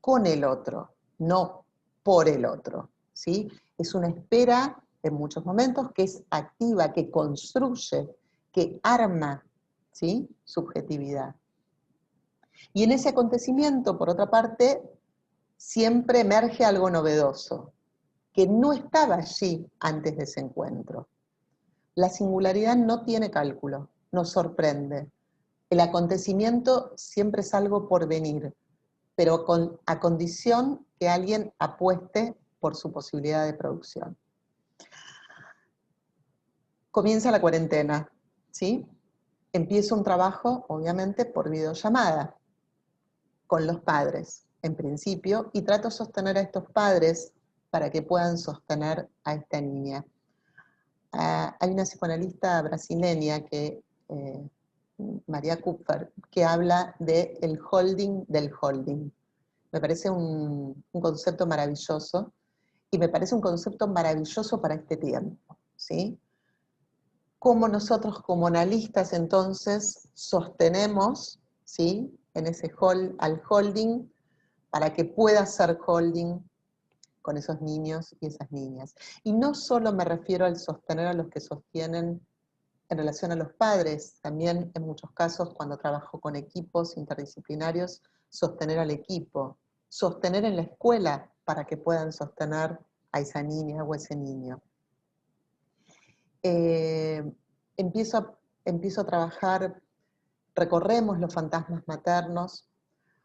con el otro, no por el otro, ¿sí? Es una espera en muchos momentos que es activa, que construye, que arma, ¿sí?, subjetividad. Y en ese acontecimiento, por otra parte, siempre emerge algo novedoso, que no estaba allí antes de ese encuentro. La singularidad no tiene cálculo, nos sorprende. El acontecimiento siempre es algo por venir, pero a condición que alguien apueste por su posibilidad de producción. Comienza la cuarentena, ¿sí? Empiezo un trabajo, obviamente, por videollamada con los padres, en principio, y trato de sostener a estos padres para que puedan sostener a esta niña. Hay una psicoanalista brasileña, María Kupfer, que habla de el holding del holding. Me parece un concepto maravilloso, y me parece un concepto maravilloso para este tiempo, ¿sí? Cómo nosotros como analistas entonces sostenemos, ¿sí?, en ese al holding para que pueda ser holding con esos niños y esas niñas. Y no solo me refiero al sostener a los que sostienen en relación a los padres, también en muchos casos cuando trabajo con equipos interdisciplinarios, sostener al equipo, sostener en la escuela para que puedan sostener a esa niña o ese niño. Empiezo a trabajar, recorremos los fantasmas maternos,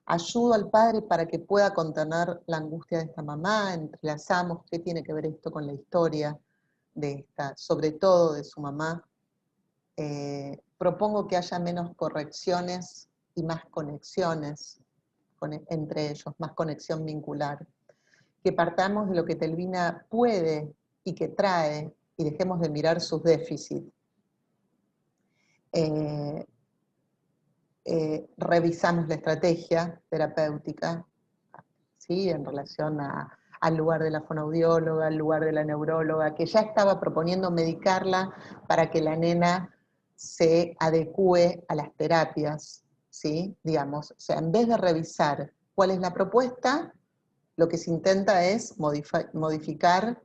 ayudo al padre para que pueda contener la angustia de esta mamá, entrelazamos qué tiene que ver esto con la historia de esta, sobre todo de su mamá. Propongo que haya menos correcciones y más conexiones entre ellos, más conexión vincular. Que partamos de lo que Telvina puede y que trae, y dejemos de mirar sus déficits. Revisamos la estrategia terapéutica, ¿sí?, en relación al lugar de la fonoaudióloga, al lugar de la neuróloga, que ya estaba proponiendo medicarla para que la nena se adecúe a las terapias, ¿sí? Digamos, o sea, en vez de revisar cuál es la propuesta, lo que se intenta es modificar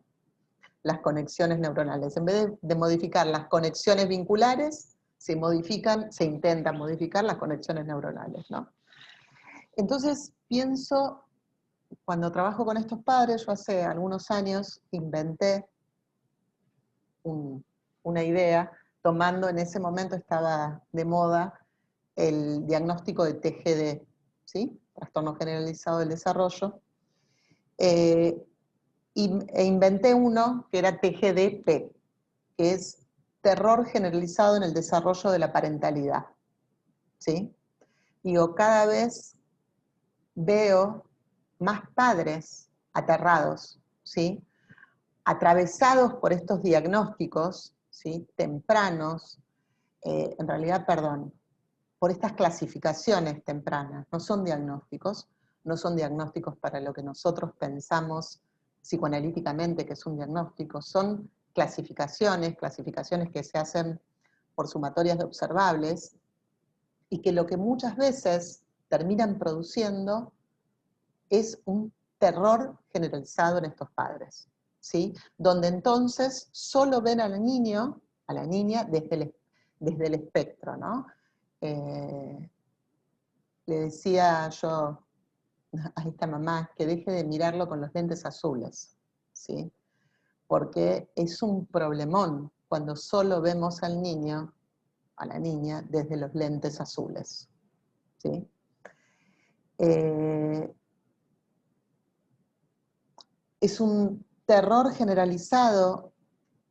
las conexiones neuronales. En vez de modificar las conexiones vinculares, se intentan modificar las conexiones neuronales, ¿no? Entonces pienso, cuando trabajo con estos padres, yo hace algunos años inventé una idea, tomando, en ese momento estaba de moda el diagnóstico de TGD, ¿sí?, trastorno generalizado del desarrollo, e inventé uno que era TGD-P, que es terror generalizado en el desarrollo de la parentalidad, ¿sí? Digo, cada vez veo más padres aterrados, ¿sí?, atravesados por estos diagnósticos, ¿sí?, tempranos, en realidad, perdón, por estas clasificaciones tempranas. No son diagnósticos para lo que nosotros pensamos psicoanalíticamente que es un diagnóstico, son clasificaciones que se hacen por sumatorias de observables, y que lo que muchas veces terminan produciendo es un terror generalizado en estos padres, ¿sí?, donde entonces solo ven al niño, a la niña, desde el espectro, ¿no? Le decía yo a esta mamá que deje de mirarlo con los lentes azules, ¿sí?, porque es un problemón cuando solo vemos al niño, a la niña, desde los lentes azules, ¿sí? Es un terror generalizado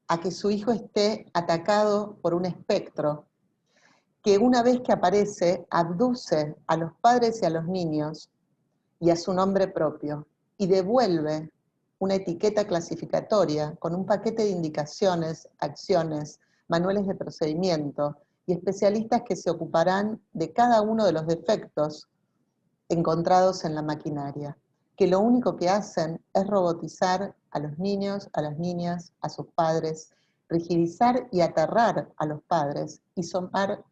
a que su hijo esté atacado por un espectro que, una vez que aparece, abduce a los padres y a los niños y a su nombre propio, y devuelve una etiqueta clasificatoria con un paquete de indicaciones, acciones, manuales de procedimiento y especialistas que se ocuparán de cada uno de los defectos encontrados en la maquinaria, que lo único que hacen es robotizar a los niños, a las niñas, a sus padres, rigidizar y aterrar a los padres y sumar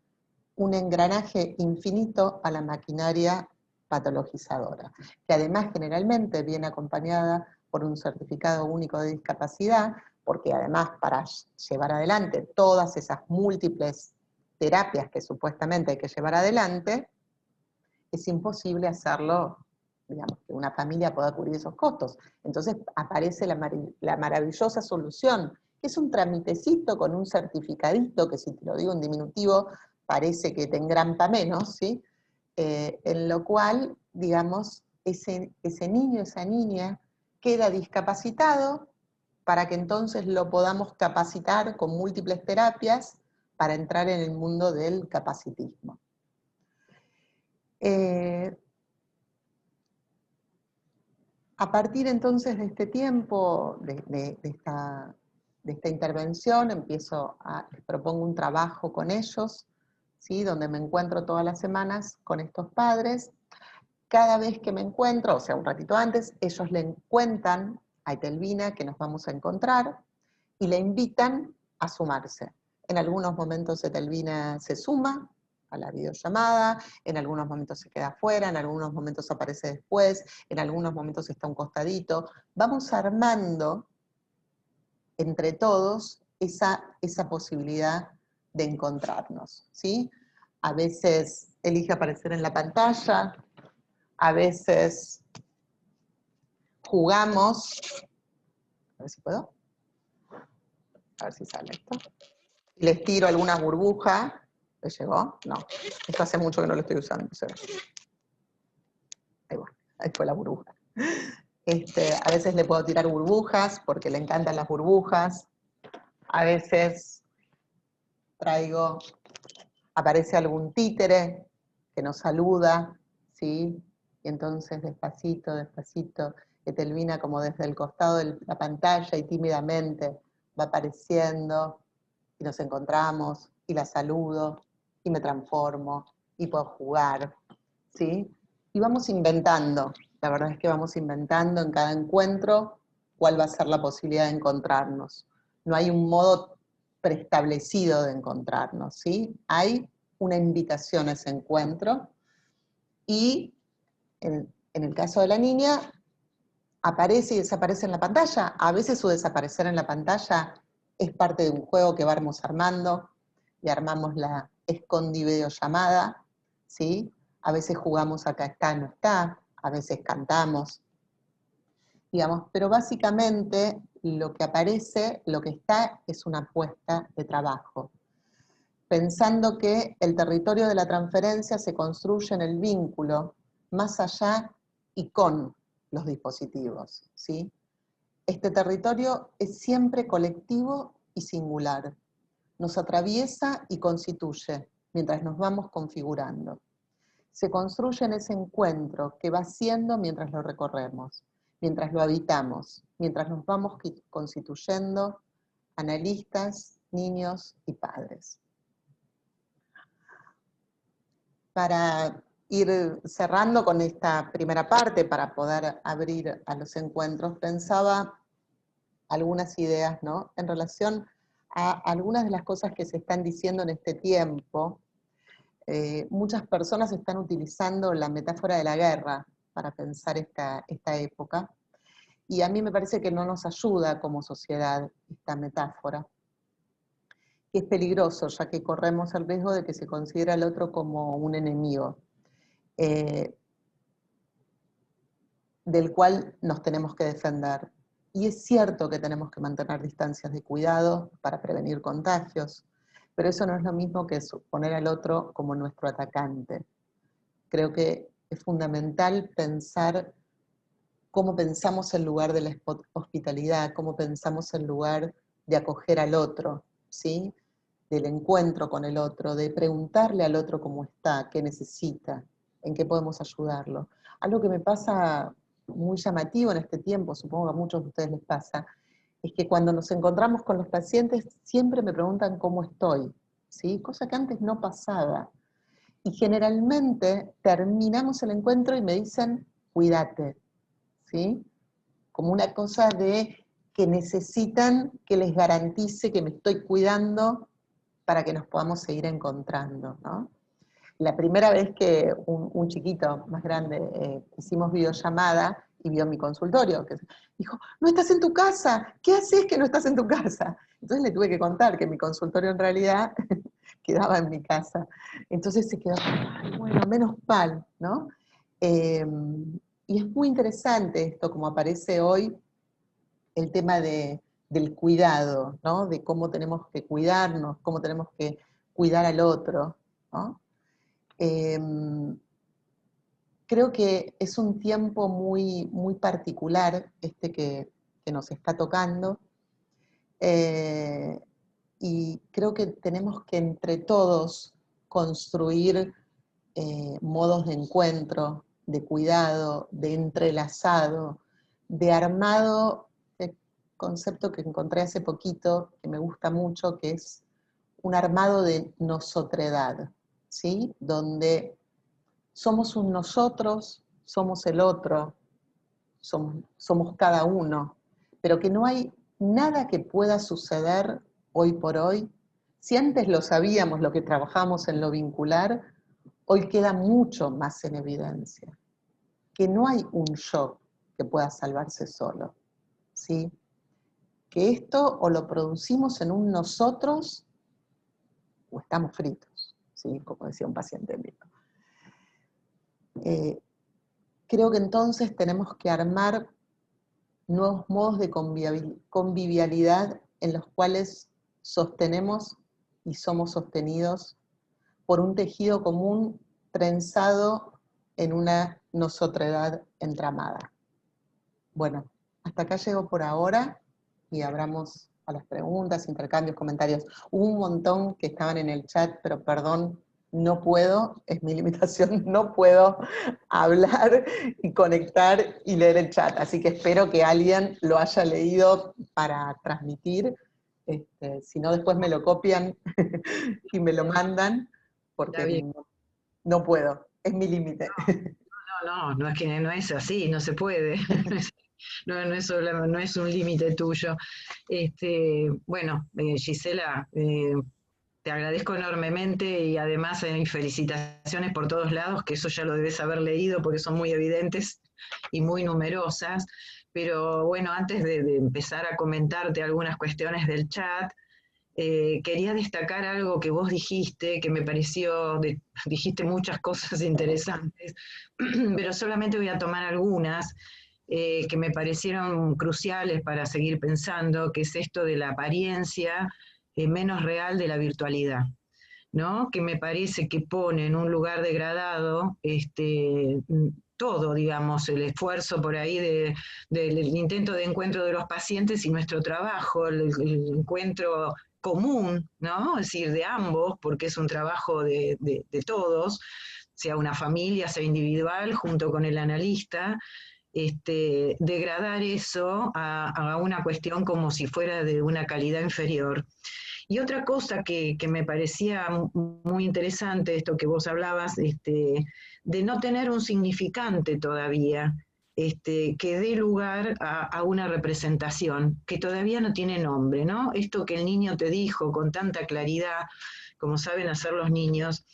un engranaje infinito a la maquinaria patologizadora, que además generalmente viene acompañada por un certificado único de discapacidad, porque además para llevar adelante todas esas múltiples terapias que supuestamente hay que llevar adelante, es imposible hacerlo, digamos, que una familia pueda cubrir esos costos. Entonces aparece la maravillosa solución, que es un tramitecito con un certificadito, que si te lo digo en diminutivo, parece que te engrampa menos, ¿sí? En lo cual, digamos, ese niño, esa niña, queda discapacitado para que entonces lo podamos capacitar con múltiples terapias para entrar en el mundo del capacitismo. A partir entonces de este tiempo, de esta intervención, les propongo un trabajo con ellos, ¿sí? Donde me encuentro todas las semanas con estos padres. Cada vez que me encuentro, o sea, un ratito antes, ellos le cuentan a Etelvina que nos vamos a encontrar y le invitan a sumarse. En algunos momentos Etelvina se suma a la videollamada, en algunos momentos se queda afuera, en algunos momentos aparece después, en algunos momentos está a un costadito. Vamos armando entre todos esa posibilidad de encontrarnos, ¿sí? A veces elige aparecer en la pantalla, a veces jugamos, a ver si puedo, a ver si sale esto. Les tiro alguna burbuja. ¿Le llegó? No. Esto hace mucho que no lo estoy usando. Ahí fue la burbuja. A veces le puedo tirar burbujas porque le encantan las burbujas. A veces aparece algún títere que nos saluda, ¿sí? Y entonces despacito, despacito, Etelvina como desde el costado de la pantalla y tímidamente va apareciendo y nos encontramos y la saludo y me transformo y puedo jugar, ¿sí? Y vamos inventando, la verdad es que vamos inventando en cada encuentro cuál va a ser la posibilidad de encontrarnos. No hay un modo preestablecido de encontrarnos, ¿sí? Hay una invitación a ese encuentro y en el caso de la niña aparece y desaparece en la pantalla. A veces su desaparecer en la pantalla es parte de un juego que vamos armando, y armamos la escondi videollamada, ¿sí? A veces jugamos acá está, no está, a veces cantamos, digamos, pero básicamente lo que aparece, lo que está, es una apuesta de trabajo, pensando que el territorio de la transferencia se construye en el vínculo más allá y con los dispositivos, ¿sí? Este territorio es siempre colectivo y singular. Nos atraviesa y constituye mientras nos vamos configurando. Se construye en ese encuentro que va siendo mientras lo recorremos, mientras lo habitamos, mientras nos vamos constituyendo analistas, niños y padres. Para ir cerrando con esta primera parte, para poder abrir a los encuentros, pensaba algunas ideas, ¿no? En relación a algunas de las cosas que se están diciendo en este tiempo. Muchas personas están utilizando la metáfora de la guerra para pensar esta época, y a mí me parece que no nos ayuda como sociedad esta metáfora, que es peligroso, ya que corremos el riesgo de que se considere al otro como un enemigo, del cual nos tenemos que defender. Y es cierto que tenemos que mantener distancias de cuidado para prevenir contagios, pero eso no es lo mismo que poner al otro como nuestro atacante. Creo que es fundamental pensar cómo pensamos el lugar de la hospitalidad, cómo pensamos el lugar de acoger al otro, ¿sí? Del encuentro con el otro, de preguntarle al otro cómo está, qué necesita, en qué podemos ayudarlo. Algo que me pasa muy llamativo en este tiempo, supongo que a muchos de ustedes les pasa, es que cuando nos encontramos con los pacientes siempre me preguntan cómo estoy, ¿sí? Cosa que antes no pasaba. Y generalmente terminamos el encuentro y me dicen, cuídate, ¿sí? Como una cosa de que necesitan que les garantice que me estoy cuidando para que nos podamos seguir encontrando, ¿no? La primera vez que un chiquito más grande hicimos videollamada y vio mi consultorio, que dijo, no estás en tu casa, ¿qué haces que no estás en tu casa? Entonces le tuve que contar que mi consultorio en realidad quedaba en mi casa. Entonces se quedó, ay, bueno, menos mal, ¿no? Y es muy interesante esto, como aparece hoy, el tema del cuidado, ¿no? De cómo tenemos que cuidarnos, cómo tenemos que cuidar al otro, ¿no? Creo que es un tiempo muy, muy particular que nos está tocando, Y creo que tenemos que entre todos construir modos de encuentro, de cuidado, de entrelazado, de armado, el concepto que encontré hace poquito, que me gusta mucho, que es un armado de nosotredad, ¿sí? Donde somos un nosotros, somos el otro, somos cada uno, pero que no hay nada que pueda suceder hoy por hoy. Si antes lo sabíamos, lo que trabajamos en lo vincular, hoy queda mucho más en evidencia, que no hay un yo que pueda salvarse solo, ¿sí? Que esto o lo producimos en un nosotros o estamos fritos, ¿sí? Como decía un paciente mío. Creo que entonces tenemos que armar nuevos modos de convivialidad en los cuales sostenemos y somos sostenidos por un tejido común trenzado en una nosotredad entramada. Bueno, hasta acá llego por ahora y abramos a las preguntas, intercambios, comentarios. Hubo un montón que estaban en el chat, pero perdón, no puedo, es mi limitación, no puedo hablar y conectar y leer el chat. Así que espero que alguien lo haya leído para transmitir. Si no, después me lo copian y me lo mandan, porque no puedo, es mi límite. No es que no es así, no se puede. No es un límite tuyo. Bueno, Gisela, te agradezco enormemente y además hay felicitaciones por todos lados, que eso ya lo debes haber leído porque son muy evidentes y muy numerosas. Pero bueno, antes de empezar a comentarte algunas cuestiones del chat, quería destacar algo que vos dijiste, que me pareció, dijiste muchas cosas interesantes, pero solamente voy a tomar algunas que me parecieron cruciales para seguir pensando, que es esto de la apariencia menos real de la virtualidad, ¿no? Que me parece que pone en un lugar degradado todo, digamos, el esfuerzo por ahí del intento de encuentro de los pacientes y nuestro trabajo, el encuentro común, ¿no? Es decir, de ambos, porque es un trabajo de todos, sea una familia, sea individual, junto con el analista, degradar eso a una cuestión como si fuera de una calidad inferior. Y otra cosa que me parecía muy interesante, esto que vos hablabas, de no tener un significante todavía, que dé lugar a una representación que todavía no tiene nombre, ¿no? Esto que el niño te dijo con tanta claridad, como saben hacer los niños,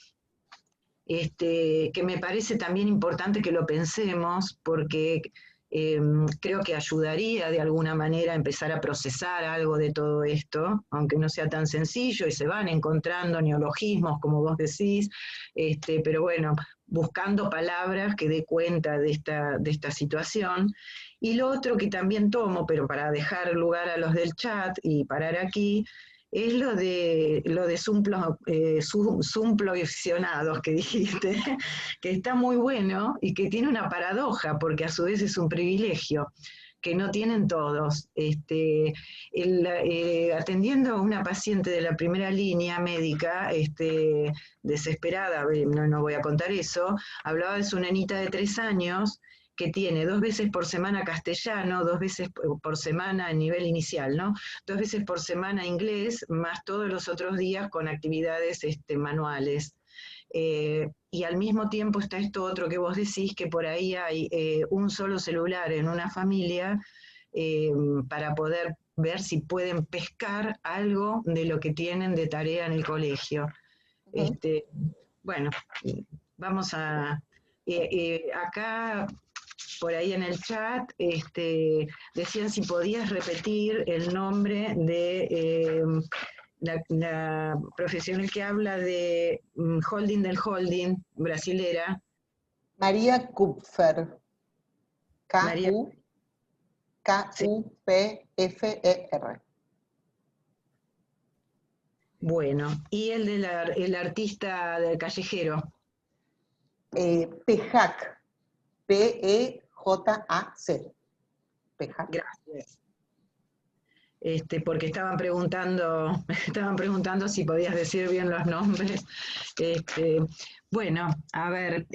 que me parece también importante que lo pensemos porque creo que ayudaría de alguna manera a empezar a procesar algo de todo esto, aunque no sea tan sencillo y se van encontrando neologismos, como vos decís, pero bueno, buscando palabras que dé cuenta de esta situación. Y lo otro que también tomo, pero para dejar lugar a los del chat y parar aquí, es lo de sumploicionados que dijiste, que está muy bueno y que tiene una paradoja, porque a su vez es un privilegio que no tienen todos. Atendiendo a una paciente de la primera línea médica, desesperada, no voy a contar eso, hablaba de su nenita de 3 años, que tiene 2 veces por semana castellano, 2 veces por semana a nivel inicial, ¿no? 2 veces por semana inglés, más todos los otros días con actividades manuales. Y al mismo tiempo está esto otro que vos decís, que por ahí hay un solo celular en una familia para poder ver si pueden pescar algo de lo que tienen de tarea en el colegio. Bueno, vamos a... acá por ahí en el chat, decían si podías repetir el nombre de la profesional que habla de holding del holding, brasilera. María Kupfer. María, sí. Kupfer. Bueno, y el artista del callejero. Pejac. P-E-J-A-C. Pejac. Gracias. porque estaban preguntando si podías decir bien los nombres. Bueno, a ver,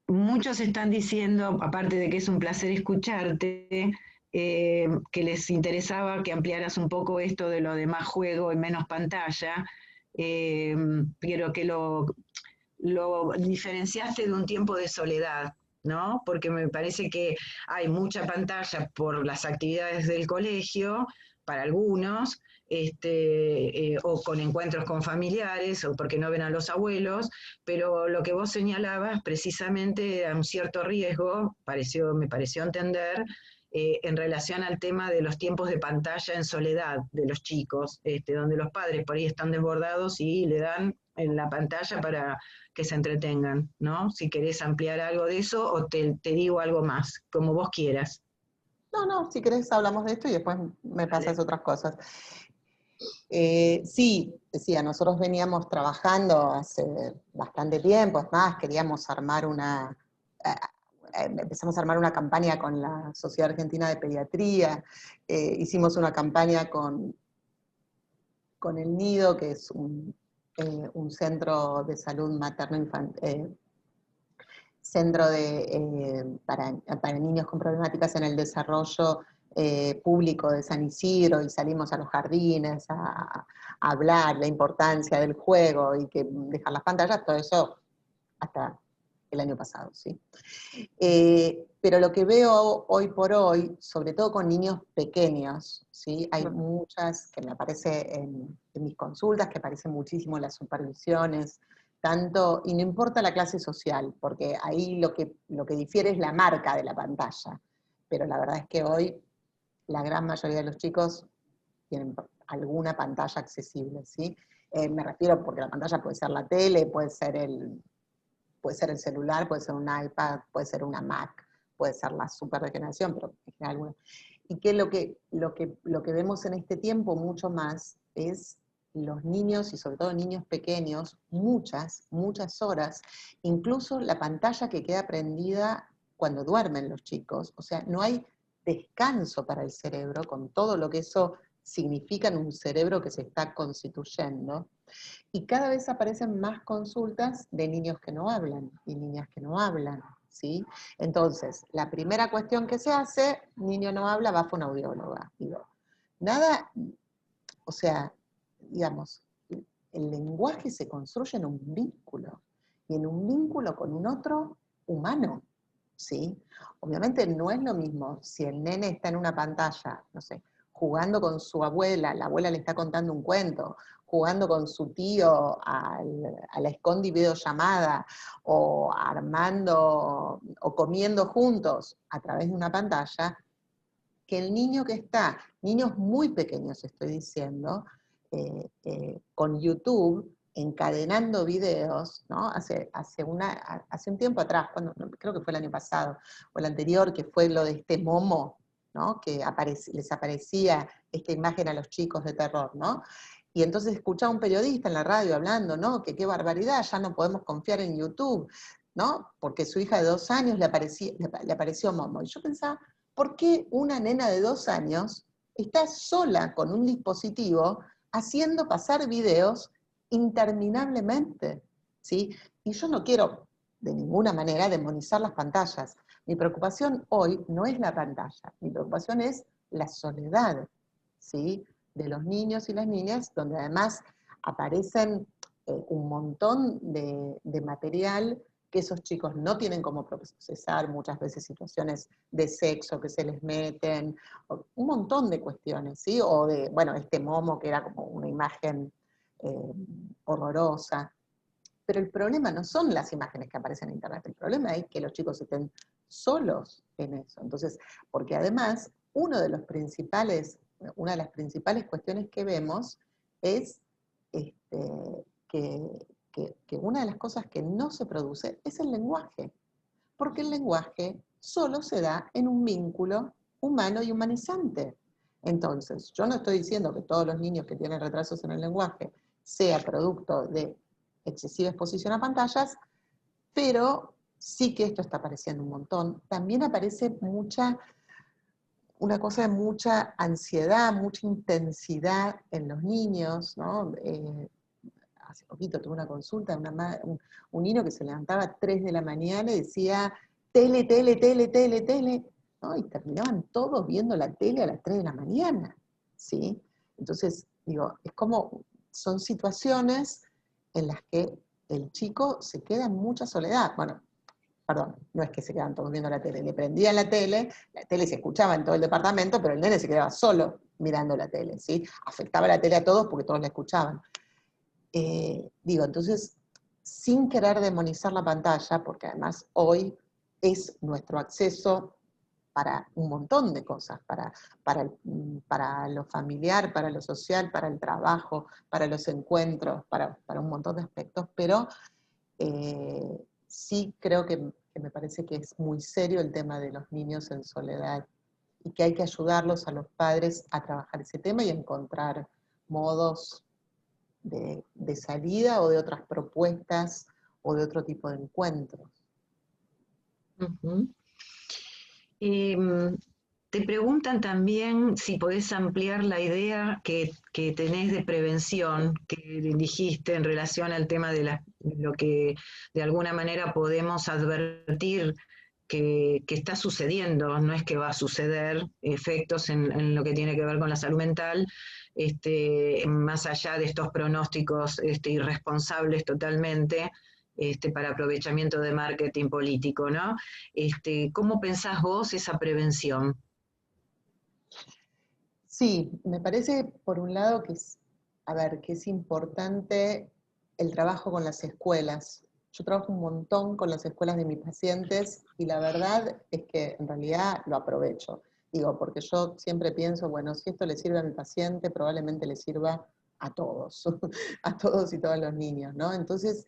muchos están diciendo, aparte de que es un placer escucharte, que les interesaba que ampliaras un poco esto de lo de más juego y menos pantalla, eh, pero que lo diferenciaste de un tiempo de soledad, ¿no? Porque me parece que hay mucha pantalla por las actividades del colegio, para algunos, o con encuentros con familiares, o porque no ven a los abuelos, pero lo que vos señalabas precisamente era un cierto riesgo, me pareció entender, en relación al tema de los tiempos de pantalla en soledad de los chicos, donde los padres por ahí están desbordados y le dan en la pantalla para que se entretengan, ¿no? Si querés ampliar algo de eso o te digo algo más, como vos quieras. No, no, si querés hablamos de esto y después me pasas Vale. otras cosas. Sí, decía, nosotros veníamos trabajando hace bastante tiempo, es más, queríamos armar empezamos a armar una campaña con la Sociedad Argentina de Pediatría, hicimos una campaña con el Nido, que es un centro de salud materno-infantil, centro para niños con problemáticas en el desarrollo público de San Isidro, y salimos a los jardines a hablar la importancia del juego y que dejar las pantallas, todo eso hasta el año pasado, ¿sí? Pero lo que veo hoy por hoy, sobre todo con niños pequeños, ¿sí? Hay muchas que me aparece en mis consultas, que aparecen muchísimo en las supervisiones, tanto, y no importa la clase social, porque ahí lo que difiere es la marca de la pantalla, pero la verdad es que hoy la gran mayoría de los chicos tienen alguna pantalla accesible, ¿sí? Me refiero porque la pantalla puede ser la tele, puede ser el celular, puede ser un iPad, puede ser una Mac, puede ser la super regeneración, pero en general alguna. Y que lo que vemos en este tiempo mucho más es los niños, y sobre todo niños pequeños, muchas horas, incluso la pantalla que queda prendida cuando duermen los chicos. O sea, no hay descanso para el cerebro, con todo lo que eso significa en un cerebro que se está constituyendo. Y cada vez aparecen más consultas de niños que no hablan y niñas que no hablan, ¿sí? Entonces, la primera cuestión que se hace, niño no habla, va a fonoaudióloga. Digo, nada, o sea, digamos, el lenguaje se construye en un vínculo, y en un vínculo con un otro humano, ¿sí? Obviamente no es lo mismo si el nene está en una pantalla, no sé, jugando con su abuela, la abuela le está contando un cuento, jugando con su tío a la escondi videollamada, o armando, o comiendo juntos a través de una pantalla, que el niño que está, niños muy pequeños estoy diciendo, con YouTube, encadenando videos, ¿no? Hace un tiempo atrás, creo que fue el año pasado, o el anterior, que fue lo de este momo, ¿no? Que les aparecía esta imagen a los chicos de terror, ¿no? Y entonces escuchaba un periodista en la radio hablando, ¿no? Que qué barbaridad, ya no podemos confiar en YouTube, ¿no? Porque su hija de 2 años le apareció momo. Y yo pensaba, ¿por qué una nena de 2 años está sola con un dispositivo haciendo pasar videos interminablemente? ¿Sí? Y yo no quiero de ninguna manera demonizar las pantallas. Mi preocupación hoy no es la pantalla, mi preocupación es la soledad, ¿sí? De los niños y las niñas, donde además aparecen un montón de material que esos chicos no tienen cómo procesar, muchas veces situaciones de sexo que se les meten, un montón de cuestiones, ¿sí? O de, bueno, este momo que era como una imagen horrorosa. Pero el problema no son las imágenes que aparecen en internet, el problema es que los chicos estén solos en eso. Entonces, porque además, una de las principales cuestiones que vemos es que, que una de las cosas que no se produce es el lenguaje, porque el lenguaje solo se da en un vínculo humano y humanizante. Entonces, yo no estoy diciendo que todos los niños que tienen retrasos en el lenguaje sea producto de excesiva exposición a pantallas, pero sí que esto está apareciendo un montón. También aparece mucha una cosa de mucha ansiedad, mucha intensidad en los niños, ¿no? Hace poquito tuve una consulta de un niño que se levantaba a 3 de la mañana y decía, tele, tele, tele, tele, tele, ¿no? Y terminaban todos viendo la tele a las 3 de la mañana, ¿sí? Entonces, digo, es como, son situaciones en las que el chico se queda en mucha soledad. Bueno, perdón, no es que se quedaban todos viendo la tele, le prendían la tele se escuchaba en todo el departamento, pero el nene se quedaba solo mirando la tele, ¿sí? Afectaba la tele a todos porque todos la escuchaban. Digo, entonces, sin querer demonizar la pantalla, porque además hoy es nuestro acceso para un montón de cosas, para lo familiar, para lo social, para el trabajo, para los encuentros, para un montón de aspectos, pero sí creo que me parece que es muy serio el tema de los niños en soledad y que hay que ayudarlos a los padres a trabajar ese tema y encontrar modos de salida o de otras propuestas o de otro tipo de encuentros. Ujú. Te preguntan también si podés ampliar la idea que tenés de prevención, que dijiste en relación al tema de lo que de alguna manera podemos advertir que está sucediendo, no es que va a suceder efectos en lo que tiene que ver con la salud mental, más allá de estos pronósticos irresponsables totalmente, para aprovechamiento de marketing político, ¿no? ¿Cómo pensás vos esa prevención? Sí, me parece por un lado que es, a ver, que es importante el trabajo con las escuelas. Yo trabajo un montón con las escuelas de mis pacientes y la verdad es que en realidad lo aprovecho. Digo, porque yo siempre pienso, bueno, si esto le sirve a mi paciente, probablemente le sirva a todos, a todos y todos los niños, ¿no? Entonces,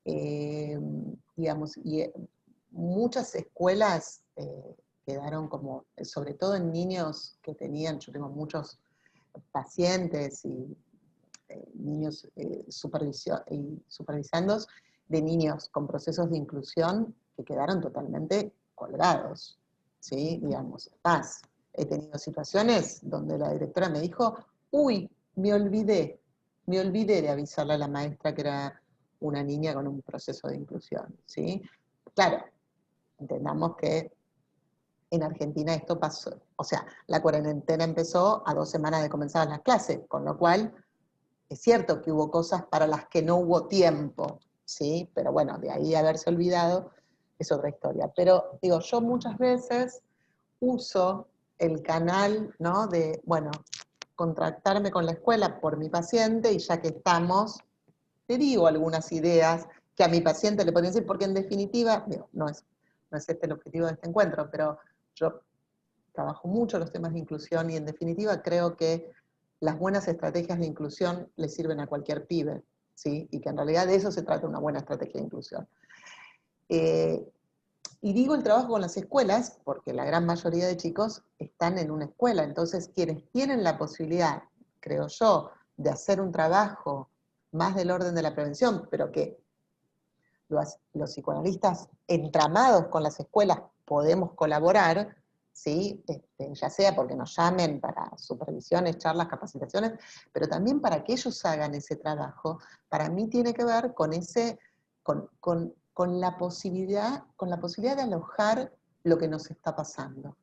eh, digamos, muchas escuelas quedaron como, sobre todo en niños que tenían, yo tengo muchos pacientes y niños supervisandos de niños con procesos de inclusión que quedaron totalmente colgados, ¿sí? Digamos, más, he tenido situaciones donde la directora me dijo, uy, me olvidé de avisarle a la maestra que era una niña con un proceso de inclusión, ¿sí? Claro, entendamos que en Argentina esto pasó, o sea, la cuarentena empezó a 2 semanas de comenzar las clases, con lo cual es cierto que hubo cosas para las que no hubo tiempo, ¿sí? Pero bueno, de ahí haberse olvidado es otra historia. Pero digo, yo muchas veces uso el canal, ¿no? De, bueno, contactarme con la escuela por mi paciente y ya que estamos, te digo algunas ideas que a mi paciente le podría decir, porque en definitiva, digo, no es este el objetivo de este encuentro, pero yo trabajo mucho los temas de inclusión y en definitiva creo que las buenas estrategias de inclusión le sirven a cualquier pibe, ¿sí? Y que en realidad de eso se trata una buena estrategia de inclusión. Y digo el trabajo con las escuelas, porque la gran mayoría de chicos están en una escuela, entonces quienes tienen la posibilidad, creo yo, de hacer un trabajo más del orden de la prevención, pero que los psicoanalistas entramados con las escuelas podemos colaborar, ¿sí? Ya sea porque nos llamen para supervisiones, charlas, capacitaciones, pero también para que ellos hagan ese trabajo, para mí tiene que ver con, con la posibilidad de alojar lo que nos está pasando.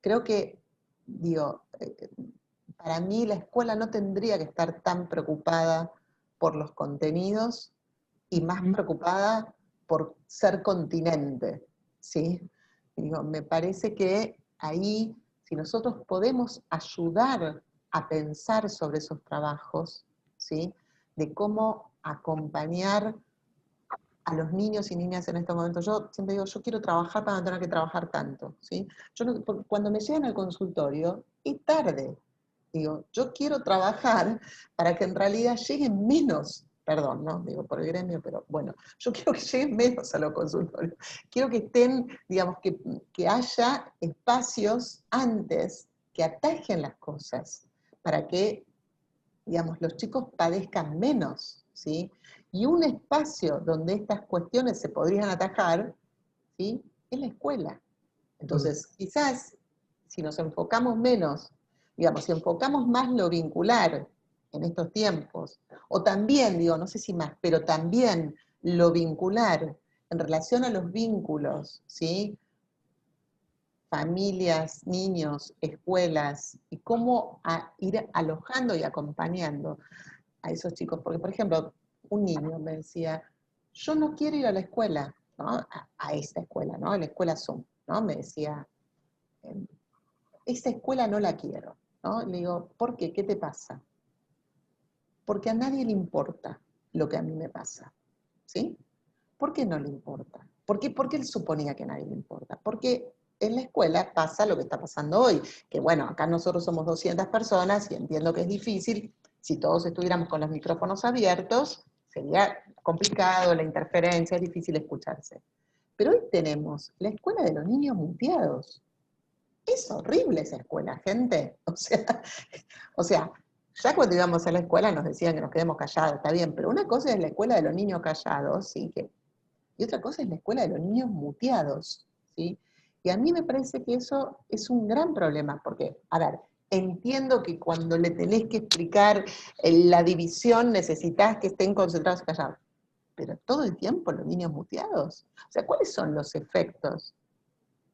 Creo que, digo, para mí la escuela no tendría que estar tan preocupada por los contenidos y más preocupada por ser continente, ¿sí? Y digo, me parece que ahí, si nosotros podemos ayudar a pensar sobre esos trabajos, ¿sí? De cómo acompañar a los niños y niñas en este momento. Yo siempre digo, yo quiero trabajar para no tener que trabajar tanto, ¿sí? Yo no, cuando me llegan al consultorio, es tarde. Digo, yo quiero trabajar para que en realidad lleguen menos, perdón, ¿no? Digo, por el gremio, pero bueno, yo quiero que lleguen menos a los consultorios. Quiero que estén, digamos, que haya espacios antes que atajen las cosas, para que, digamos, los chicos padezcan menos, ¿sí? Y un espacio donde estas cuestiones se podrían atajar, ¿sí? Es la escuela. Entonces, quizás si nos enfocamos menos, digamos, si enfocamos más lo vincular en estos tiempos, o también, digo, no sé si más, pero también lo vincular en relación a los vínculos, ¿sí? Familias, niños, escuelas, y cómo ir alojando y acompañando a esos chicos. Porque, por ejemplo, un niño me decía, yo no quiero ir a la escuela, ¿no? A esta escuela, ¿no? A la escuela Zoom, ¿no? Me decía, esa escuela no la quiero, ¿no? Le digo, ¿por qué? ¿Qué te pasa? Porque a nadie le importa lo que a mí me pasa, ¿sí? ¿Por qué no le importa? ¿Por qué él suponía que a nadie le importa? Porque en la escuela pasa lo que está pasando hoy, que bueno, acá nosotros somos 200 personas y entiendo que es difícil, si todos estuviéramos con los micrófonos abiertos, sería complicado, la interferencia, es difícil escucharse. Pero hoy tenemos la escuela de los niños muteados. Es horrible esa escuela, gente. O sea, ya cuando íbamos a la escuela nos decían que nos quedemos callados, está bien, pero una cosa es la escuela de los niños callados, ¿sí? Y otra cosa es la escuela de los niños muteados, ¿sí? Y a mí me parece que eso es un gran problema, porque, a ver, entiendo que cuando le tenés que explicar la división necesitas que estén concentrados y callados, pero todo el tiempo los niños muteados. O sea, ¿cuáles son los efectos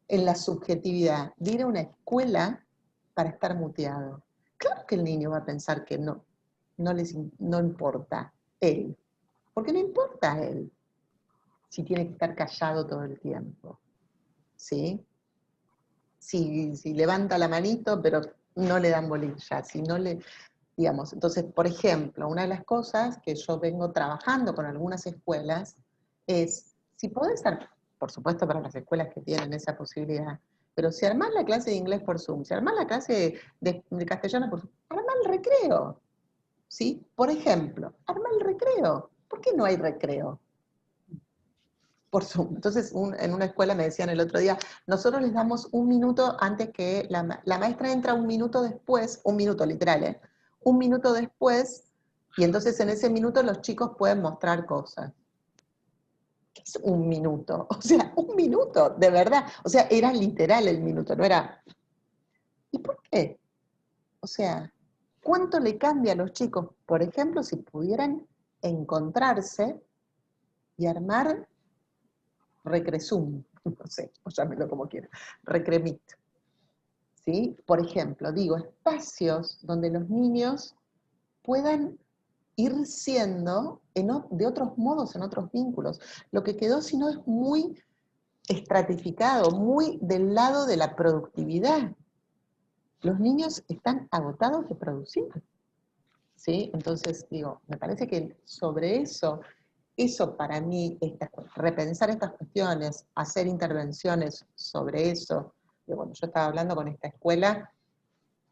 en la subjetividad de ir a una escuela para estar muteado? Claro que el niño va a pensar que no importa él, porque no importa a él si tiene que estar callado todo el tiempo, ¿sí? Si levanta la manito, pero no le dan bolilla, si no le, digamos, entonces, por ejemplo, una de las cosas que yo vengo trabajando con algunas escuelas es, si podés, por supuesto para las escuelas que tienen esa posibilidad, pero si armás la clase de inglés por Zoom, si armás la clase de castellano por Zoom, armá el recreo, ¿sí? Por ejemplo, armá el recreo. ¿Por qué no hay recreo? Por Zoom. Entonces, en una escuela me decían el otro día, nosotros les damos un minuto antes que la maestra entra un minuto después, un minuto literal, ¿eh? Un minuto después, y entonces en ese minuto los chicos pueden mostrar cosas. ¿Qué es un minuto? O sea, un minuto, de verdad. O sea, era literal el minuto, no era... ¿Y por qué? O sea, ¿cuánto le cambia a los chicos, por ejemplo, si pudieran encontrarse y armar Recresum, no sé, o llámelo como quiera, Recremit, ¿sí? Por ejemplo, digo, espacios donde los niños puedan ir siendo de otros modos, en otros vínculos. Lo que quedó, si no, es muy estratificado, muy del lado de la productividad. Los niños están agotados de producir, ¿sí? Entonces, digo, me parece que sobre eso para mí, repensar estas cuestiones, hacer intervenciones sobre eso. Y bueno, yo estaba hablando con esta escuela,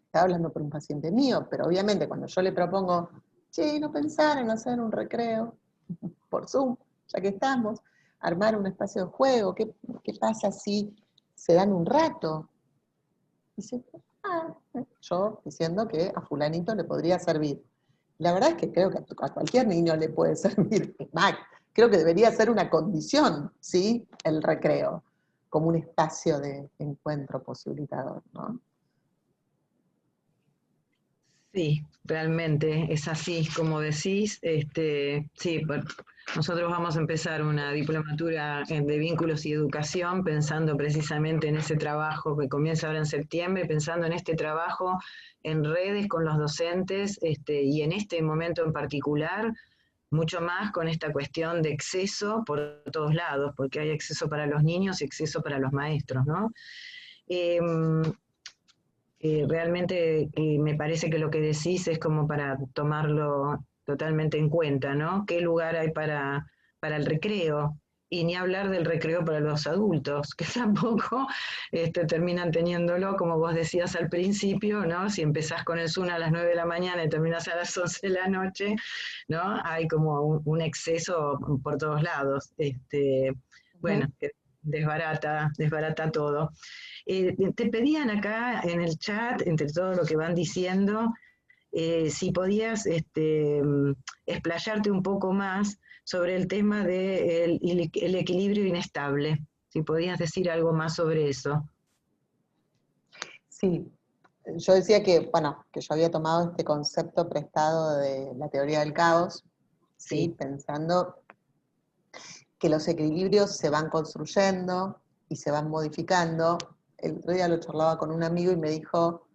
estaba hablando por un paciente mío, pero obviamente cuando yo le propongo, che, no pensar en hacer un recreo por Zoom, ya que estamos, armar un espacio de juego, ¿qué pasa si se dan un rato? Dice, yo diciendo que a fulanito le podría servir. La verdad es que creo que a cualquier niño le puede servir. Es más, creo que debería ser una condición, ¿sí? El recreo, como un espacio de encuentro posibilitador, ¿no? Sí, realmente es así, como decís. Sí, nosotros vamos a empezar una diplomatura de vínculos y educación pensando precisamente en ese trabajo que comienza ahora en septiembre, pensando en este trabajo en redes con los docentes y en este momento en particular, mucho más con esta cuestión de exceso por todos lados, porque hay exceso para los niños y exceso para los maestros, ¿no? Eh, Realmente me parece que lo que decís es como para tomarlo totalmente en cuenta, ¿no? ¿Qué lugar hay para el recreo? Y ni hablar del recreo para los adultos, que tampoco terminan teniéndolo, como vos decías al principio, ¿no? Si empezás con el Zoom a las 9 de la mañana y terminás a las 11 de la noche, ¿no? Hay como un exceso por todos lados. Bueno, que desbarata todo. Te pedían acá en el chat, entre todo lo que van diciendo, si podías explayarte un poco más sobre el tema del el equilibrio inestable, si podías decir algo más sobre eso. Sí, yo decía que, bueno, que yo había tomado este concepto prestado de la teoría del caos, ¿sí? Sí. Pensando que los equilibrios se van construyendo y se van modificando. El otro día lo charlaba con un amigo y me dijo,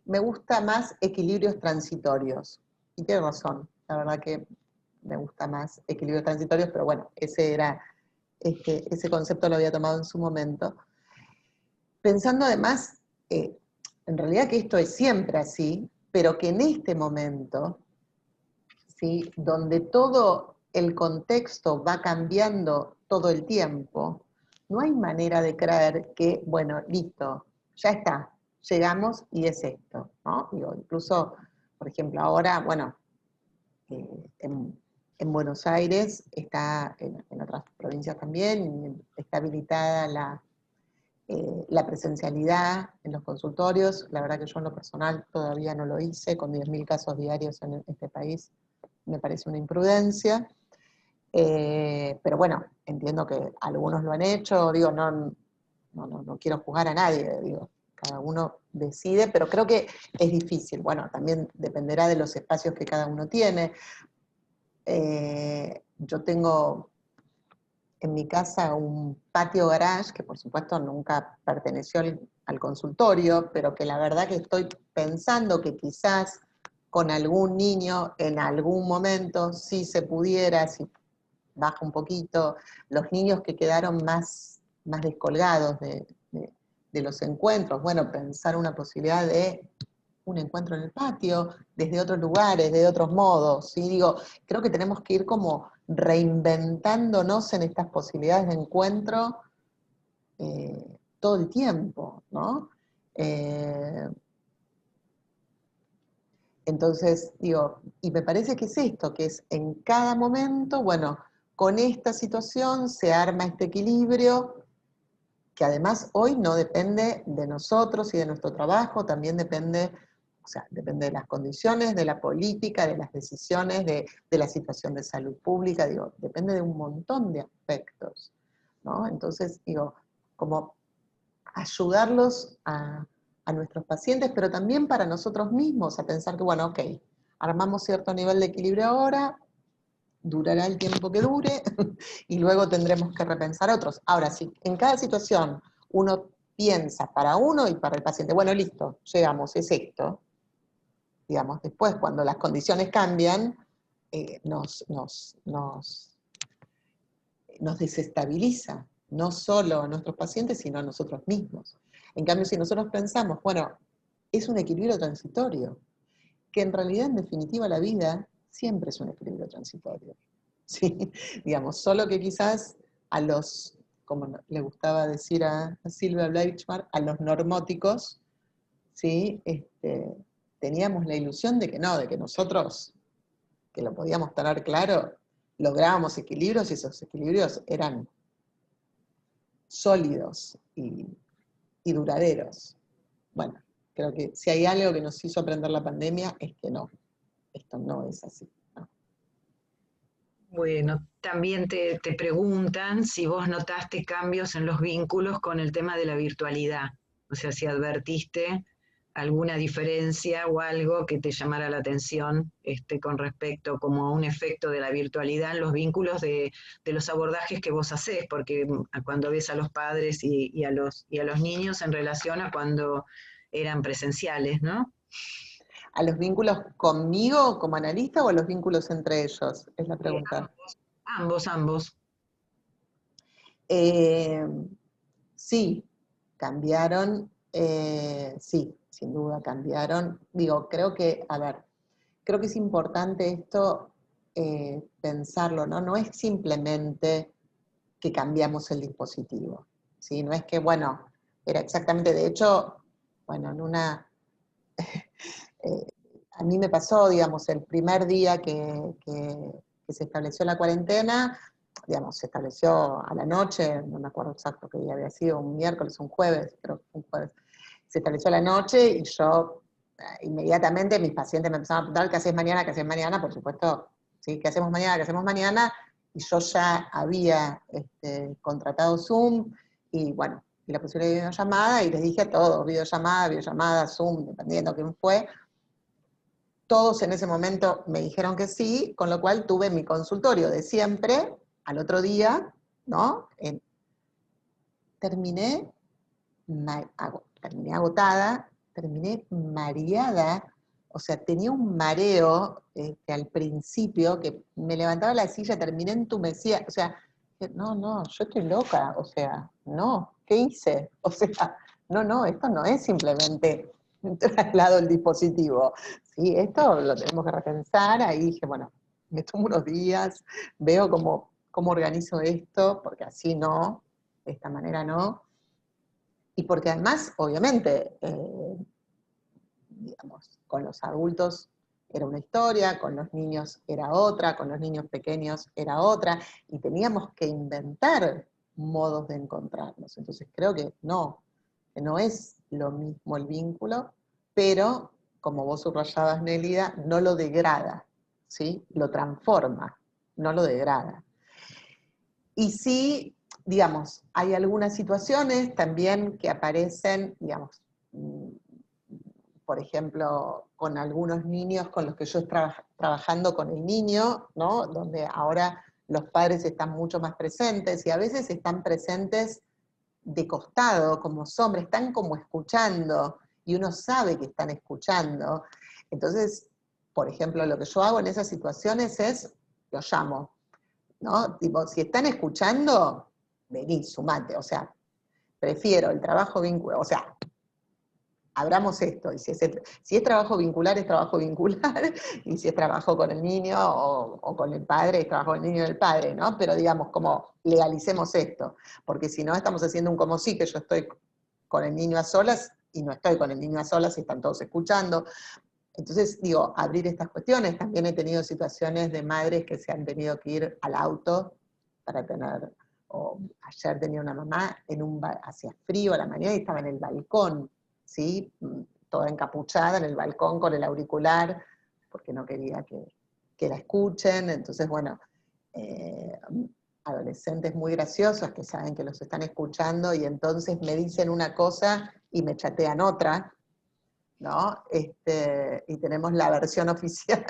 me gusta más equilibrios transitorios. Y tiene razón, la verdad que me gusta más equilibrios transitorios, pero bueno, ese concepto lo había tomado en su momento. Pensando además, en realidad que esto es siempre así, pero que en este momento, ¿sí? Donde todo el contexto va cambiando todo el tiempo, no hay manera de creer que, bueno, listo, ya está, llegamos y es esto, ¿no? Digo, incluso, por ejemplo, ahora, bueno, en Buenos Aires, está en otras provincias también, está habilitada la presencialidad en los consultorios. La verdad que yo en lo personal todavía no lo hice, con 10.000 casos diarios en este país me parece una imprudencia, pero bueno, entiendo que algunos lo han hecho, digo, no quiero juzgar a nadie, digo, cada uno decide, pero creo que es difícil. Bueno, también dependerá de los espacios que cada uno tiene. Yo tengo en mi casa un patio garage, que por supuesto nunca perteneció al consultorio, pero que la verdad que estoy pensando que quizás con algún niño en algún momento, si se pudiera, si baja un poquito, los niños que quedaron más descolgados de los encuentros, bueno, pensar una posibilidad de un encuentro en el patio, desde otros lugares, de otros modos, ¿sí? Digo, creo que tenemos que ir como reinventándonos en estas posibilidades de encuentro todo el tiempo, ¿no? Eh, entonces, digo, y me parece que es esto, que es en cada momento, bueno, con esta situación se arma este equilibrio, que además hoy no depende de nosotros y de nuestro trabajo, también depende, o sea, depende de las condiciones, de la política, de las decisiones, de la situación de salud pública, digo, depende de un montón de aspectos, ¿no? Entonces, digo, como ayudarlos a nuestros pacientes, pero también para nosotros mismos, a pensar que, bueno, ok, armamos cierto nivel de equilibrio ahora, durará el tiempo que dure, y luego tendremos que repensar otros. Ahora, si en cada situación uno piensa para uno y para el paciente, bueno, listo, llegamos, es esto, digamos, después cuando las condiciones cambian, nos desestabiliza, no solo a nuestros pacientes, sino a nosotros mismos. En cambio, si nosotros pensamos, bueno, es un equilibrio transitorio, que en realidad, en definitiva, la vida siempre es un equilibrio transitorio. ¿Sí? Digamos, solo que quizás a los, como le gustaba decir a Silvia Bleichmar, a los normóticos, ¿sí? Teníamos la ilusión de que no, de que nosotros, que lo podíamos tener claro, lográbamos equilibrios y esos equilibrios eran sólidos y duraderos. Bueno, creo que si hay algo que nos hizo aprender la pandemia es que no, esto no es así. ¿No? Bueno, también te preguntan si vos notaste cambios en los vínculos con el tema de la virtualidad, o sea, si advertiste alguna diferencia o algo que te llamara la atención con respecto como a un efecto de la virtualidad en los vínculos de los abordajes que vos hacés, porque cuando ves a los padres y a los niños en relación a cuando eran presenciales, ¿no? ¿A los vínculos conmigo como analista o a los vínculos entre ellos? Es la pregunta. Ambos. Eh, sí, cambiaron, sí, sin duda cambiaron. Digo, creo que, a ver, creo que es importante esto pensarlo, ¿no? No es simplemente que cambiamos el dispositivo, ¿sí? No es que, bueno, era exactamente, de hecho, bueno, en una... a mí me pasó, digamos, el primer día que se estableció la cuarentena, digamos, se estableció a la noche, no me acuerdo exacto qué día había sido, un miércoles, un jueves, creo que un jueves. Se estableció a la noche y yo, inmediatamente mis pacientes me empezaron a preguntar, ¿qué haces mañana? ¿Qué haces mañana? Por supuesto, ¿sí? ¿Qué hacemos mañana? ¿Qué hacemos mañana? Y yo ya había contratado Zoom y bueno, y la posibilidad de videollamada, y les dije a todos, videollamada, Zoom, dependiendo quién fue. Todos en ese momento me dijeron que sí, con lo cual tuve mi consultorio de siempre, al otro día, ¿no? Terminé, terminé agotada, terminé mareada, o sea, tenía un mareo al principio, que me levantaba la silla, terminé entumecida, o sea, no, yo estoy loca, o sea, no, ¿qué hice? O sea, no, esto no es simplemente traslado el dispositivo, ¿sí? Esto lo tenemos que repensar, ahí dije, bueno, me tomo unos días, veo cómo organizo esto, porque así no, de esta manera no, y porque además, obviamente, digamos, con los adultos era una historia, con los niños era otra, con los niños pequeños era otra, y teníamos que inventar modos de encontrarnos. Entonces creo que no es lo mismo el vínculo, pero, como vos subrayabas, Nélida, no lo degrada, ¿sí? Lo transforma, no lo degrada. Y sí, digamos, hay algunas situaciones también que aparecen, digamos, por ejemplo, con algunos niños con los que yo estoy trabajando con el niño, ¿no? Donde ahora los padres están mucho más presentes y a veces están presentes de costado, como sombra, están como escuchando y uno sabe que están escuchando. Entonces, por ejemplo, lo que yo hago en esas situaciones es, los llamo, ¿no? Tipo, si están escuchando, vení, sumate, o sea, prefiero el trabajo vincular, o sea, abramos esto, y si es trabajo vincular, es trabajo vincular, y si es trabajo con el niño o con el padre, es trabajo del niño y del padre, ¿no? Pero digamos, como legalicemos esto, porque si no estamos haciendo un como sí, que yo estoy con el niño a solas, y no estoy con el niño a solas y están todos escuchando. Entonces, digo, abrir estas cuestiones. También he tenido situaciones de madres que se han tenido que ir al auto para tener, o ayer tenía una mamá, hacía frío a la mañana y estaba en el balcón, ¿sí? Toda encapuchada en el balcón con el auricular, porque no quería que la escuchen. Entonces, bueno, adolescentes muy graciosos que saben que los están escuchando y entonces me dicen una cosa y me chatean otra, ¿no? Y tenemos la versión oficial,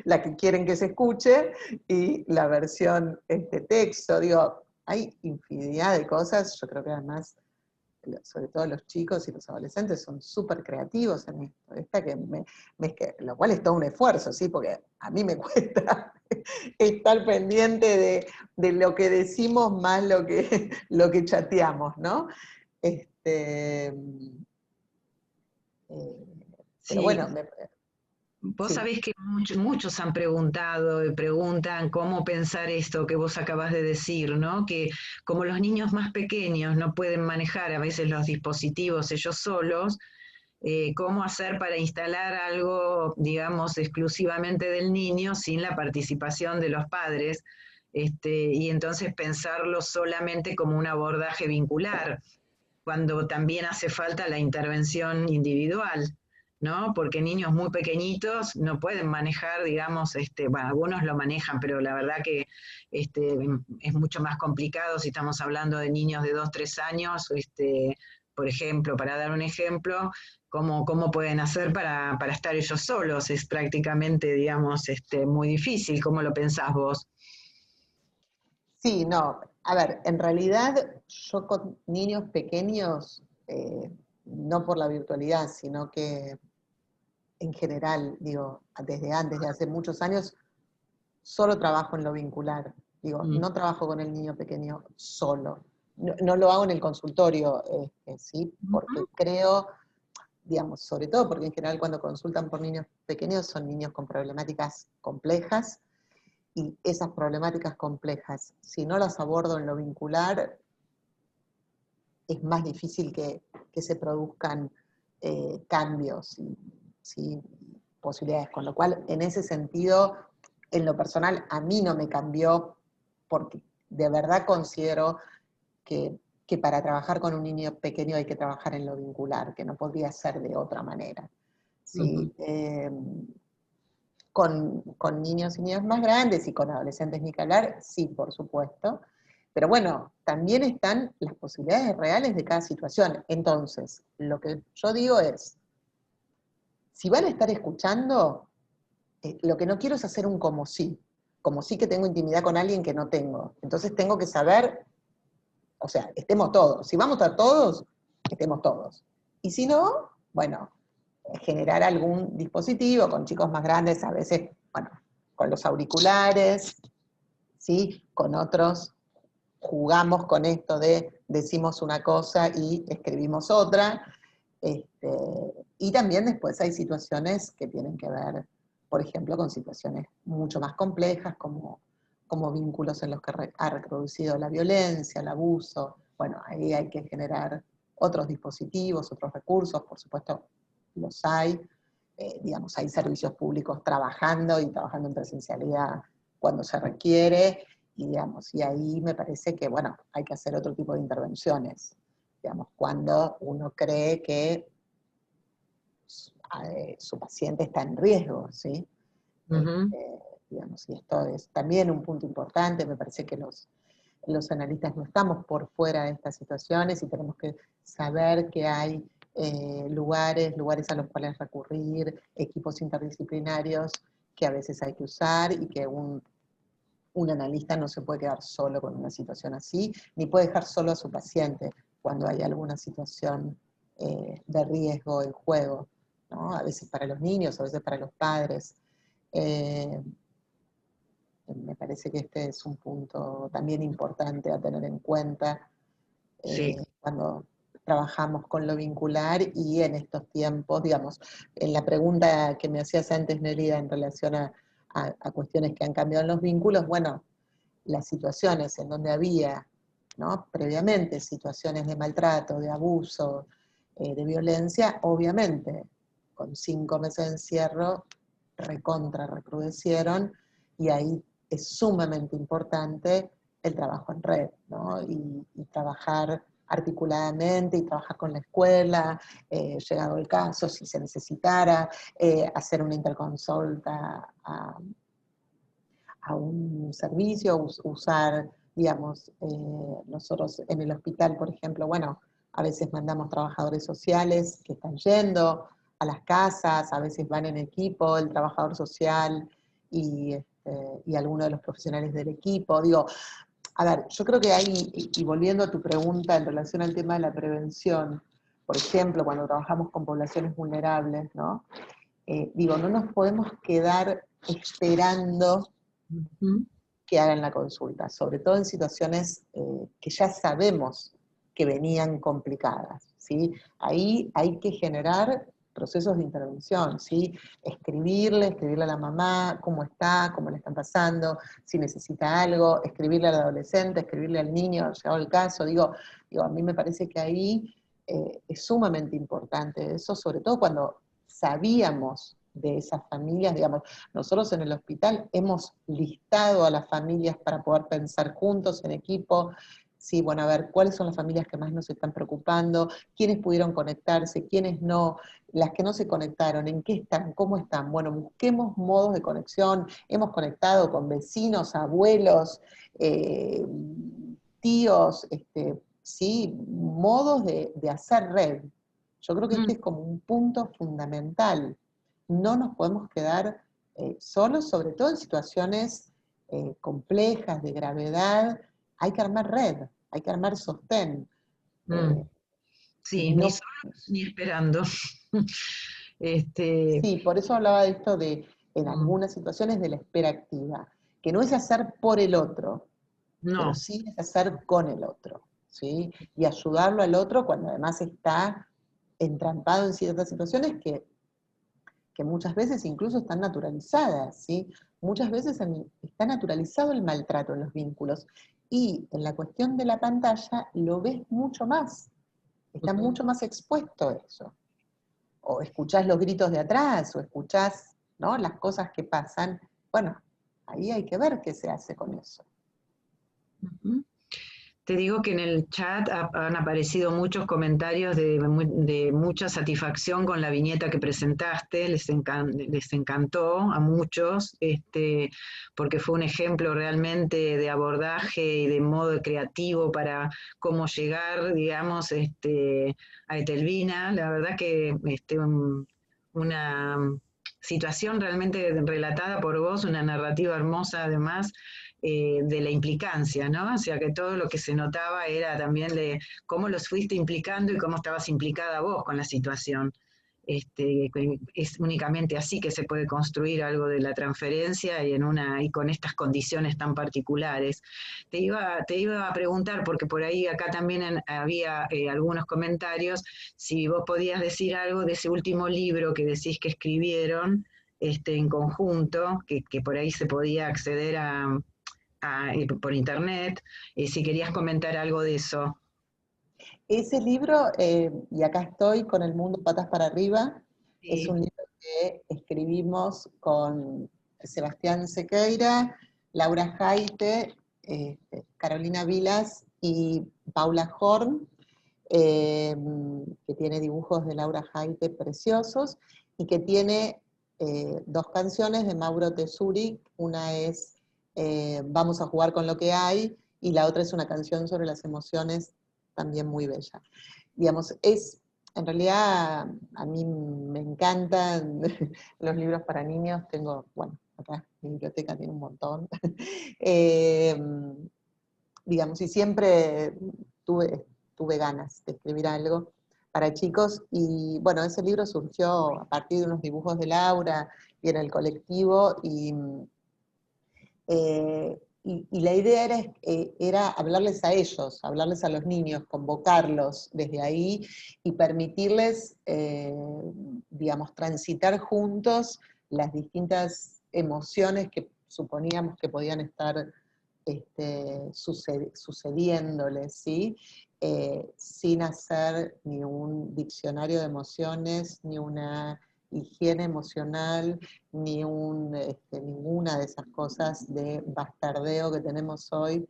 la que quieren que se escuche, y la versión texto. Digo, hay infinidad de cosas. Yo creo que además, sobre todo los chicos y los adolescentes, son súper creativos en esto. Lo cual es todo un esfuerzo, ¿sí? Porque a mí me cuesta estar pendiente de lo que decimos más lo que chateamos, ¿no? Pero Sí, bueno, vos sí. sabés que muchos han preguntado y preguntan cómo pensar esto que vos acabas de decir, ¿no? Que como los niños más pequeños no pueden manejar a veces los dispositivos ellos solos, cómo hacer para instalar algo, digamos, exclusivamente del niño sin la participación de los padres, y entonces pensarlo solamente como un abordaje vincular, cuando también hace falta la intervención individual, ¿no? Porque niños muy pequeñitos no pueden manejar, digamos, bueno, algunos lo manejan, pero la verdad que es mucho más complicado si estamos hablando de niños de 2, 3 años, por ejemplo, para dar un ejemplo, cómo pueden hacer para estar ellos solos. Es prácticamente, digamos, muy difícil. ¿Cómo lo pensás vos? Sí, no, a ver, en realidad yo con niños pequeños, no por la virtualidad, sino que en general, digo, desde antes, de hace muchos años, solo trabajo en lo vincular. Digo, Mm. no trabajo con el niño pequeño solo. No lo hago en el consultorio, ¿sí? Porque creo, digamos, sobre todo porque en general cuando consultan por niños pequeños son niños con problemáticas complejas, y esas problemáticas complejas, si no las abordo en lo vincular, es más difícil que se produzcan cambios y, ¿sí? Posibilidades. Con lo cual, en ese sentido, en lo personal, a mí no me cambió, porque de verdad considero que para trabajar con un niño pequeño hay que trabajar en lo vincular, que no podría ser de otra manera. Ujú. ¿Sí? Con niños y niñas más grandes y con adolescentes ni que hablar, sí, por supuesto. Pero bueno, también están las posibilidades reales de cada situación. Entonces, lo que yo digo es, si van a estar escuchando, lo que no quiero es hacer un como sí que tengo intimidad con alguien que no tengo. Entonces tengo que saber, o sea, estemos todos. Si vamos a estar todos, estemos todos. Y si no, bueno, generar algún dispositivo con chicos más grandes, a veces, bueno, con los auriculares, ¿sí? Con otros jugamos con esto de decimos una cosa y escribimos otra. Y también después hay situaciones que tienen que ver, por ejemplo, con situaciones mucho más complejas, como vínculos en los que ha reproducido la violencia, el abuso. Bueno, ahí hay que generar otros dispositivos, otros recursos, por supuesto los hay. Digamos, hay servicios públicos trabajando y trabajando en presencialidad cuando se requiere, y, digamos, y ahí me parece que, bueno, hay que hacer otro tipo de intervenciones, digamos, cuando uno cree que su paciente está en riesgo, ¿sí? Ujú. Digamos, y esto es también un punto importante, me parece que los analistas no estamos por fuera de estas situaciones y tenemos que saber que hay lugares a los cuales recurrir, equipos interdisciplinarios que a veces hay que usar y que un analista no se puede quedar solo con una situación así, ni puede dejar solo a su paciente cuando hay alguna situación de riesgo en juego, ¿no? A veces para los niños, a veces para los padres. Eh, Me parece que este es un punto también importante a tener en cuenta Sí. cuando trabajamos con lo vincular y en estos tiempos, digamos, en la pregunta que me hacías antes, Nelida, en relación a cuestiones que han cambiado en los vínculos, bueno, las situaciones en donde había, ¿no? Previamente situaciones de maltrato, de abuso, de violencia, obviamente, con 5 meses de encierro, recontra recrudecieron, y ahí es sumamente importante el trabajo en red, ¿no? Y trabajar articuladamente y trabajar con la escuela, llegado el caso, si se necesitara, hacer una interconsulta a un servicio, usar, digamos, nosotros en el hospital, por ejemplo, bueno, a veces mandamos trabajadores sociales que están yendo a las casas, a veces van en equipo, el trabajador social y alguno de los profesionales del equipo. Digo, a ver, yo creo que hay, y volviendo a tu pregunta en relación al tema de la prevención, por ejemplo, cuando trabajamos con poblaciones vulnerables, ¿no? Digo, no nos podemos quedar esperando Ujú. que hagan la consulta, sobre todo en situaciones que ya sabemos que venían complicadas, ¿sí? Ahí hay que generar procesos de intervención, ¿sí? Escribirle a la mamá cómo está, cómo le están pasando, si necesita algo, escribirle al adolescente, escribirle al niño, llegado el caso, digo, a mí me parece que ahí es sumamente importante eso, sobre todo cuando sabíamos de esas familias, digamos, nosotros en el hospital hemos listado a las familias para poder pensar juntos en equipo, sí, bueno, a ver, cuáles son las familias que más nos están preocupando, quiénes pudieron conectarse, quiénes no, las que no se conectaron, en qué están, cómo están. Bueno, busquemos modos de conexión, hemos conectado con vecinos, abuelos, tíos, sí, modos de hacer red. Yo creo que este Mm. es como un punto fundamental. No nos podemos quedar solos, sobre todo en situaciones complejas, de gravedad. Hay que armar red, hay que armar sostén. Mm. Sí, ni No, solos ni esperando. Este, sí, por eso hablaba de esto de, en mm, algunas situaciones, de la espera activa, que no es hacer por el otro, pero no. sí es hacer con el otro, ¿sí? Y ayudarlo al otro cuando además está entrampado en ciertas situaciones que muchas veces incluso están naturalizadas, ¿sí? Muchas veces está naturalizado el maltrato en los vínculos, y en la cuestión de la pantalla lo ves mucho más, está Ujú. mucho más expuesto a eso. O escuchás los gritos de atrás, o escuchás, ¿no?, las cosas que pasan. Bueno, ahí hay que ver qué se hace con eso. Ujú. Te digo que en el chat han aparecido muchos comentarios de mucha satisfacción con la viñeta que presentaste, les encantó a muchos, porque fue un ejemplo realmente de abordaje y de modo creativo para cómo llegar, digamos, a Etelvina. La verdad que una situación realmente relatada por vos, una narrativa hermosa además, de la implicancia, ¿no? O sea, que todo lo que se notaba era también de cómo los fuiste implicando y cómo estabas implicada vos con la situación. Es únicamente así que se puede construir algo de la transferencia y con estas condiciones tan particulares. Te iba a preguntar, porque por ahí acá también había algunos comentarios, si vos podías decir algo de ese último libro que decís que escribieron en conjunto, que por ahí se podía acceder por internet, si querías comentar algo de eso. Ese libro, y acá estoy con El mundo patas para arriba, es Sí. un libro que escribimos con Sebastián Sequeira, Laura Jaite, Carolina Vilas y Paula Horn, que tiene dibujos de Laura Jaite preciosos, y que tiene 2 canciones de Mauro Tesuri. Una es Vamos a jugar con lo que hay, y la otra es una canción sobre las emociones, también muy bella. Digamos, en realidad a mí me encantan los libros para niños, tengo, bueno, acá mi biblioteca tiene un montón. Eh, digamos, y siempre tuve ganas de escribir algo para chicos, y bueno, ese libro surgió a partir de unos dibujos de Laura y en el colectivo, y la idea era hablarles a ellos, hablarles a los niños, convocarlos desde ahí y permitirles, digamos, transitar juntos las distintas emociones que suponíamos que podían estar sucediéndoles, ¿sí? Sin hacer ni un diccionario de emociones, ni una higiene emocional, ninguna de esas cosas de bastardeo que tenemos hoy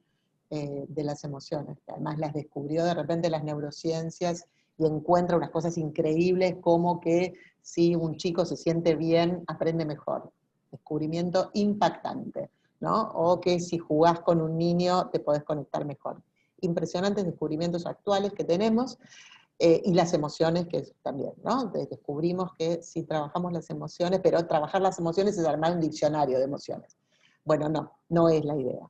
de las emociones, que además las descubrió de repente las neurociencias y encuentra unas cosas increíbles como que si un chico se siente bien, aprende mejor. Descubrimiento impactante, ¿no? O que si jugás con un niño te podés conectar mejor. Impresionantes descubrimientos actuales que tenemos, y las emociones que también, ¿no? Descubrimos que si trabajamos las emociones, pero trabajar las emociones es armar un diccionario de emociones. Bueno, no es la idea.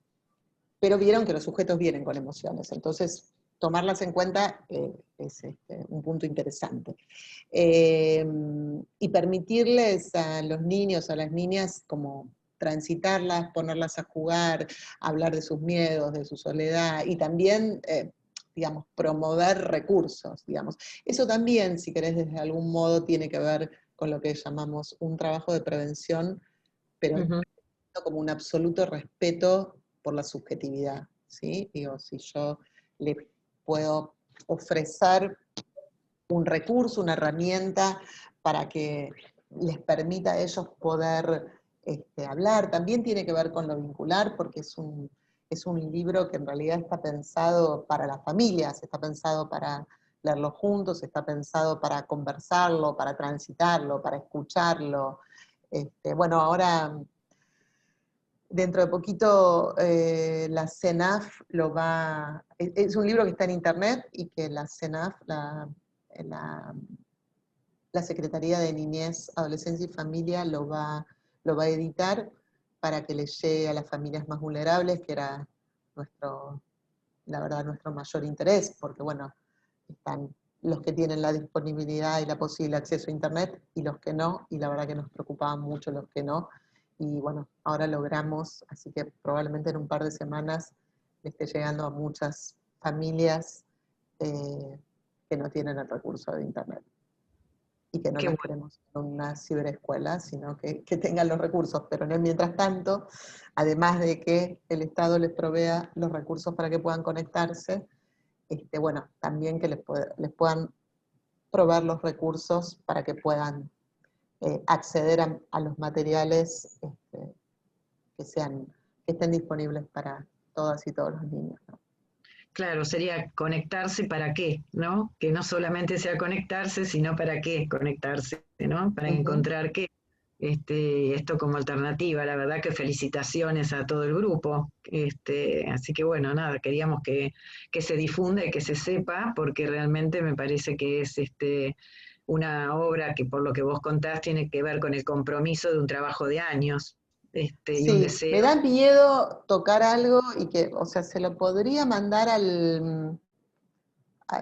Pero vieron que los sujetos vienen con emociones, entonces tomarlas en cuenta es un punto interesante. Y permitirles a los niños, a las niñas, como transitarlas, ponerlas a jugar, hablar de sus miedos, de su soledad, y también, digamos, promover recursos, digamos. Eso también, si querés, desde algún modo tiene que ver con lo que llamamos un trabajo de prevención, pero como un absoluto respeto por la subjetividad, ¿sí? Digo, si yo les puedo ofrecer un recurso, una herramienta para que les permita a ellos poder hablar, también tiene que ver con lo vincular, porque es un libro que en realidad está pensado para las familias, está pensado para leerlo juntos, está pensado para conversarlo, para transitarlo, para escucharlo. Bueno, ahora dentro de poquito la CENAF es un libro que está en internet y que la CENAF, la, la Secretaría de Niñez, Adolescencia y Familia lo va a editar para que le llegue a las familias más vulnerables, que era la verdad, nuestro mayor interés, porque bueno, están los que tienen la disponibilidad y la posible acceso a internet y los que no, y la verdad que nos preocupaban mucho los que no, y bueno, ahora logramos, así que probablemente en un par de semanas le esté llegando a muchas familias que no tienen el recurso de internet. Y que no Qué las bueno. queremos en una ciberescuela, sino que tengan los recursos, pero en el mientras tanto, además de que el Estado les provea los recursos para que puedan conectarse, bueno, también que les puedan proveer los recursos para que puedan acceder a los materiales que estén disponibles para todas y todos los niños, ¿no? Claro, sería conectarse para qué, ¿no? Que no solamente sea conectarse, sino para qué conectarse, ¿no? Para Ujú. encontrar qué. Esto como alternativa, la verdad que felicitaciones a todo el grupo. Así que bueno, nada, queríamos que se difunda y que se sepa, porque realmente me parece que es una obra que por lo que vos contás tiene que ver con el compromiso de un trabajo de años, y un Sí, me deseo. da miedo tocar algo y que, o sea, se lo podría mandar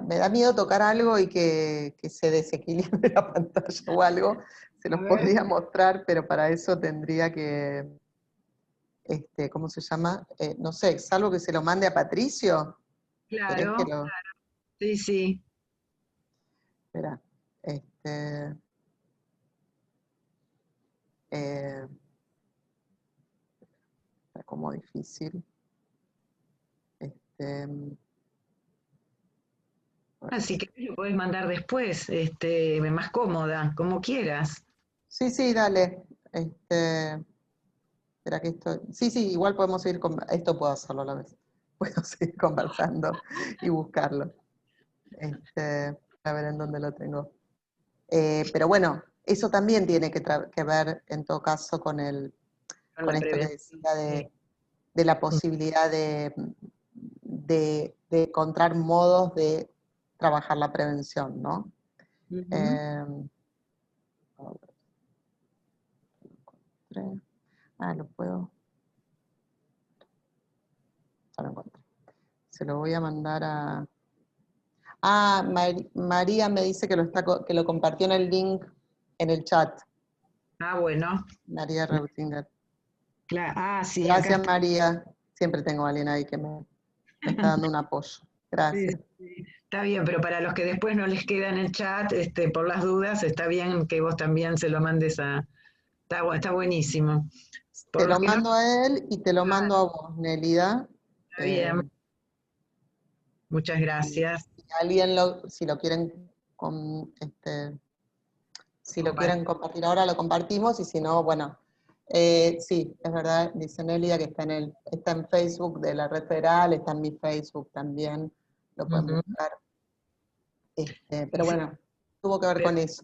me da miedo tocar algo y que se desequilibre la pantalla o algo. Se A los ver. podría mostrar, pero para eso tendría ¿cómo se llama? No sé, salvo que se lo mande a Patricio. ¿Querés que Claro, lo...? sí, sí. Espera, este, eh, está como difícil. Este, a ver. Así que lo podés mandar después, más cómoda, como quieras. Sí, sí, dale. Espera que esto... Sí, sí, igual podemos seguir esto puedo hacerlo a la vez. Puedo seguir conversando y buscarlo. A ver en dónde lo tengo. Pero bueno, eso también tiene que ver, en todo caso, Con con la esto que prevención. decía Sí. de la posibilidad de encontrar modos de trabajar la prevención, ¿no? Ujú. Eh, a ver, encontré. Lo puedo, ya lo encontré. Se lo voy a mandar a... María me dice que que lo compartió en el link en el chat. Ah, bueno. María Reutinger. Sí, acá Gracias, está. María. Siempre tengo a alguien ahí que me está dando un apoyo. Sí, Gracias. sí. Está bien, pero para los que después no les queda en el chat, por las dudas, está bien que vos también se lo mandes a... Está buenísimo. Te Por los lo que no, mando a él y te lo mando a vos, Nélida. está Eh, bien. Muchas si gracias. alguien si lo quieren si lo Compartir. quieren compartir ahora, lo compartimos, y si no, bueno, sí, es verdad, dice Nélida que está en Facebook de la Red Federal, está en mi Facebook también, lo pueden Ujú. buscar. Sí, Pero sí, bueno, tuvo que ver pero- con eso.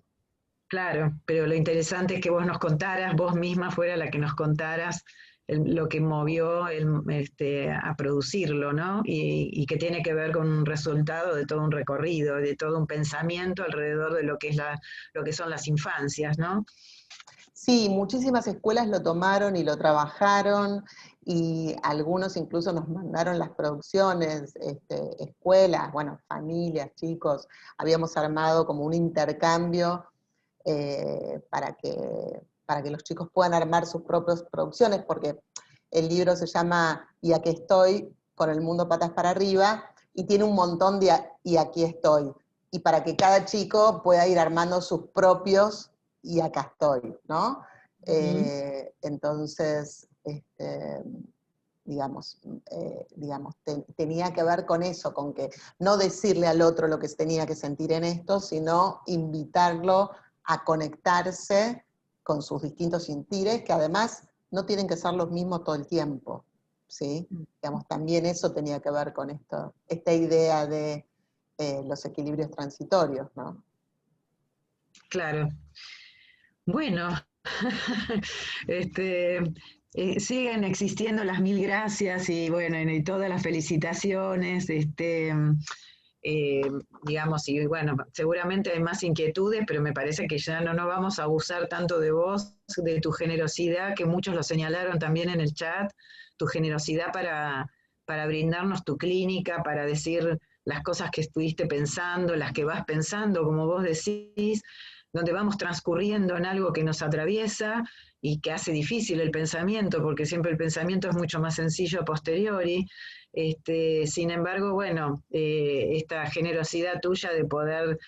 claro, pero lo interesante es que vos nos contaras, vos misma fuera la que nos contaras lo que movió a producirlo, ¿no? Y que tiene que ver con un resultado de todo un recorrido, de todo un pensamiento alrededor de lo que lo que son las infancias, ¿no? Sí, muchísimas escuelas lo tomaron y lo trabajaron, y algunos incluso nos mandaron las producciones, escuelas, bueno, familias, chicos, habíamos armado como un intercambio para que los chicos puedan armar sus propias producciones, porque el libro se llama Y aquí estoy, con el mundo patas para arriba, y tiene un montón de y aquí estoy, y para que cada chico pueda ir armando sus propios y acá estoy, ¿no? Ujú. Entonces, digamos, tenía que ver con eso, con que no decirle al otro lo que tenía que sentir en esto, sino invitarlo a conectarse con sus distintos sentires, que además no tienen que ser los mismos todo el tiempo, ¿sí? Digamos, también eso tenía que ver con esta idea de los equilibrios transitorios, ¿no? Claro. Bueno, este, siguen existiendo las mil gracias y bueno, y todas las felicitaciones, eh, digamos, y bueno, seguramente hay más inquietudes, pero me parece que ya no nos vamos a abusar tanto de vos, de tu generosidad, que muchos lo señalaron también en el chat, tu generosidad para brindarnos tu clínica, para decir las cosas que estuviste pensando, las que vas pensando, como vos decís, donde vamos transcurriendo en algo que nos atraviesa y que hace difícil el pensamiento, porque siempre el pensamiento es mucho más sencillo a posteriori. Sin embargo, bueno, esta generosidad tuya de poder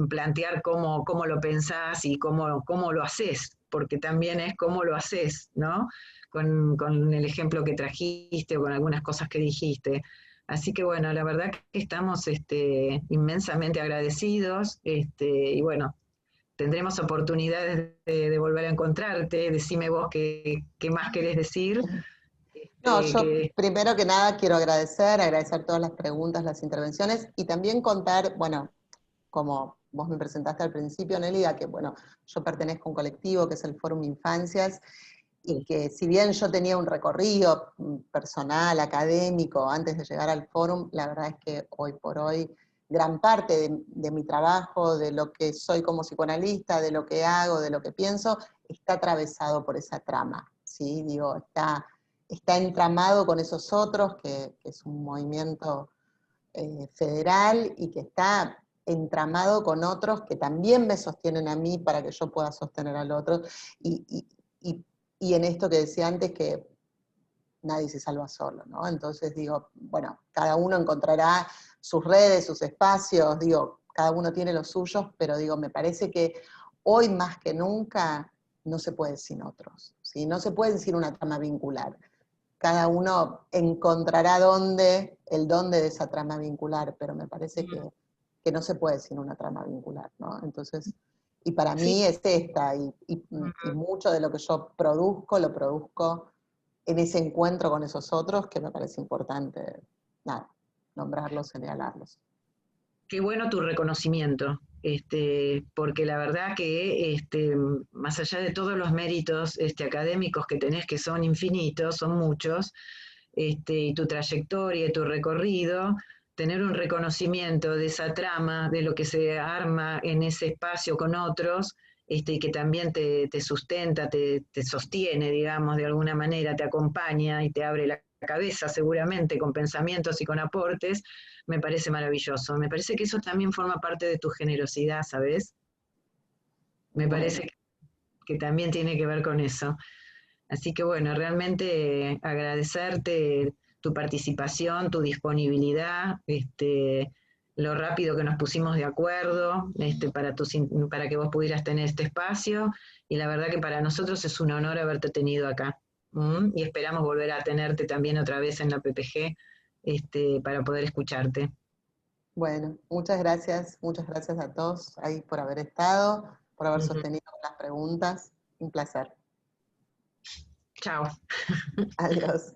plantear cómo lo pensás y cómo lo haces, porque también es cómo lo haces, ¿no? Con el ejemplo que trajiste o con algunas cosas que dijiste. Así que bueno, la verdad que estamos inmensamente agradecidos y bueno, tendremos oportunidades de volver a encontrarte. Decime vos qué más querés decir. No, yo que primero que nada quiero agradecer todas las preguntas, las intervenciones, y también contar, bueno, como vos me presentaste al principio, Nélida, que bueno, yo pertenezco a un colectivo que es el Fórum Infancias, y que si bien yo tenía un recorrido personal, académico, antes de llegar al Fórum, la verdad es que hoy por hoy gran parte de mi trabajo, de lo que soy como psicoanalista, de lo que hago, de lo que pienso, está atravesado por esa trama, ¿sí? Digo, está entramado con esos otros, que es un movimiento federal y que está entramado con otros que también me sostienen a mí para que yo pueda sostener al otro. Y, y, y en esto que decía antes, que nadie se salva solo, ¿no? Entonces digo, bueno, cada uno encontrará sus redes, sus espacios, digo, cada uno tiene los suyos, pero digo, me parece que hoy más que nunca no se puede sin otros, ¿sí? No se puede sin una trama vincular. Cada uno encontrará el dónde de esa trama vincular, pero me parece que no se puede sin una trama vincular, ¿no? Entonces, y para sí. mí es esta, y mucho de lo que yo produzco, lo produzco en ese encuentro con esos otros, que me parece importante, nada, nombrarlos, señalarlos. Qué bueno tu reconocimiento, porque la verdad que más allá de todos los méritos académicos que tenés, que son infinitos, son muchos, y tu trayectoria y tu recorrido, tener un reconocimiento de esa trama, de lo que se arma en ese espacio con otros, y que también te sustenta, te sostiene, digamos, de alguna manera, te acompaña y te abre la cabeza seguramente con pensamientos y con aportes, me parece maravilloso. Me parece que eso también forma parte de tu generosidad, ¿sabes? Me Bueno, parece que también tiene que ver con eso. Así que bueno, realmente agradecerte tu participación, tu disponibilidad, lo rápido que nos pusimos de acuerdo para que vos pudieras tener este espacio. Y la verdad que para nosotros es un honor haberte tenido acá. Y esperamos volver a tenerte también otra vez en la PPG para poder escucharte. bueno, muchas gracias a todos ahí por haber estado, por haber Ujú. sostenido las preguntas. Un placer. Chao. Adiós.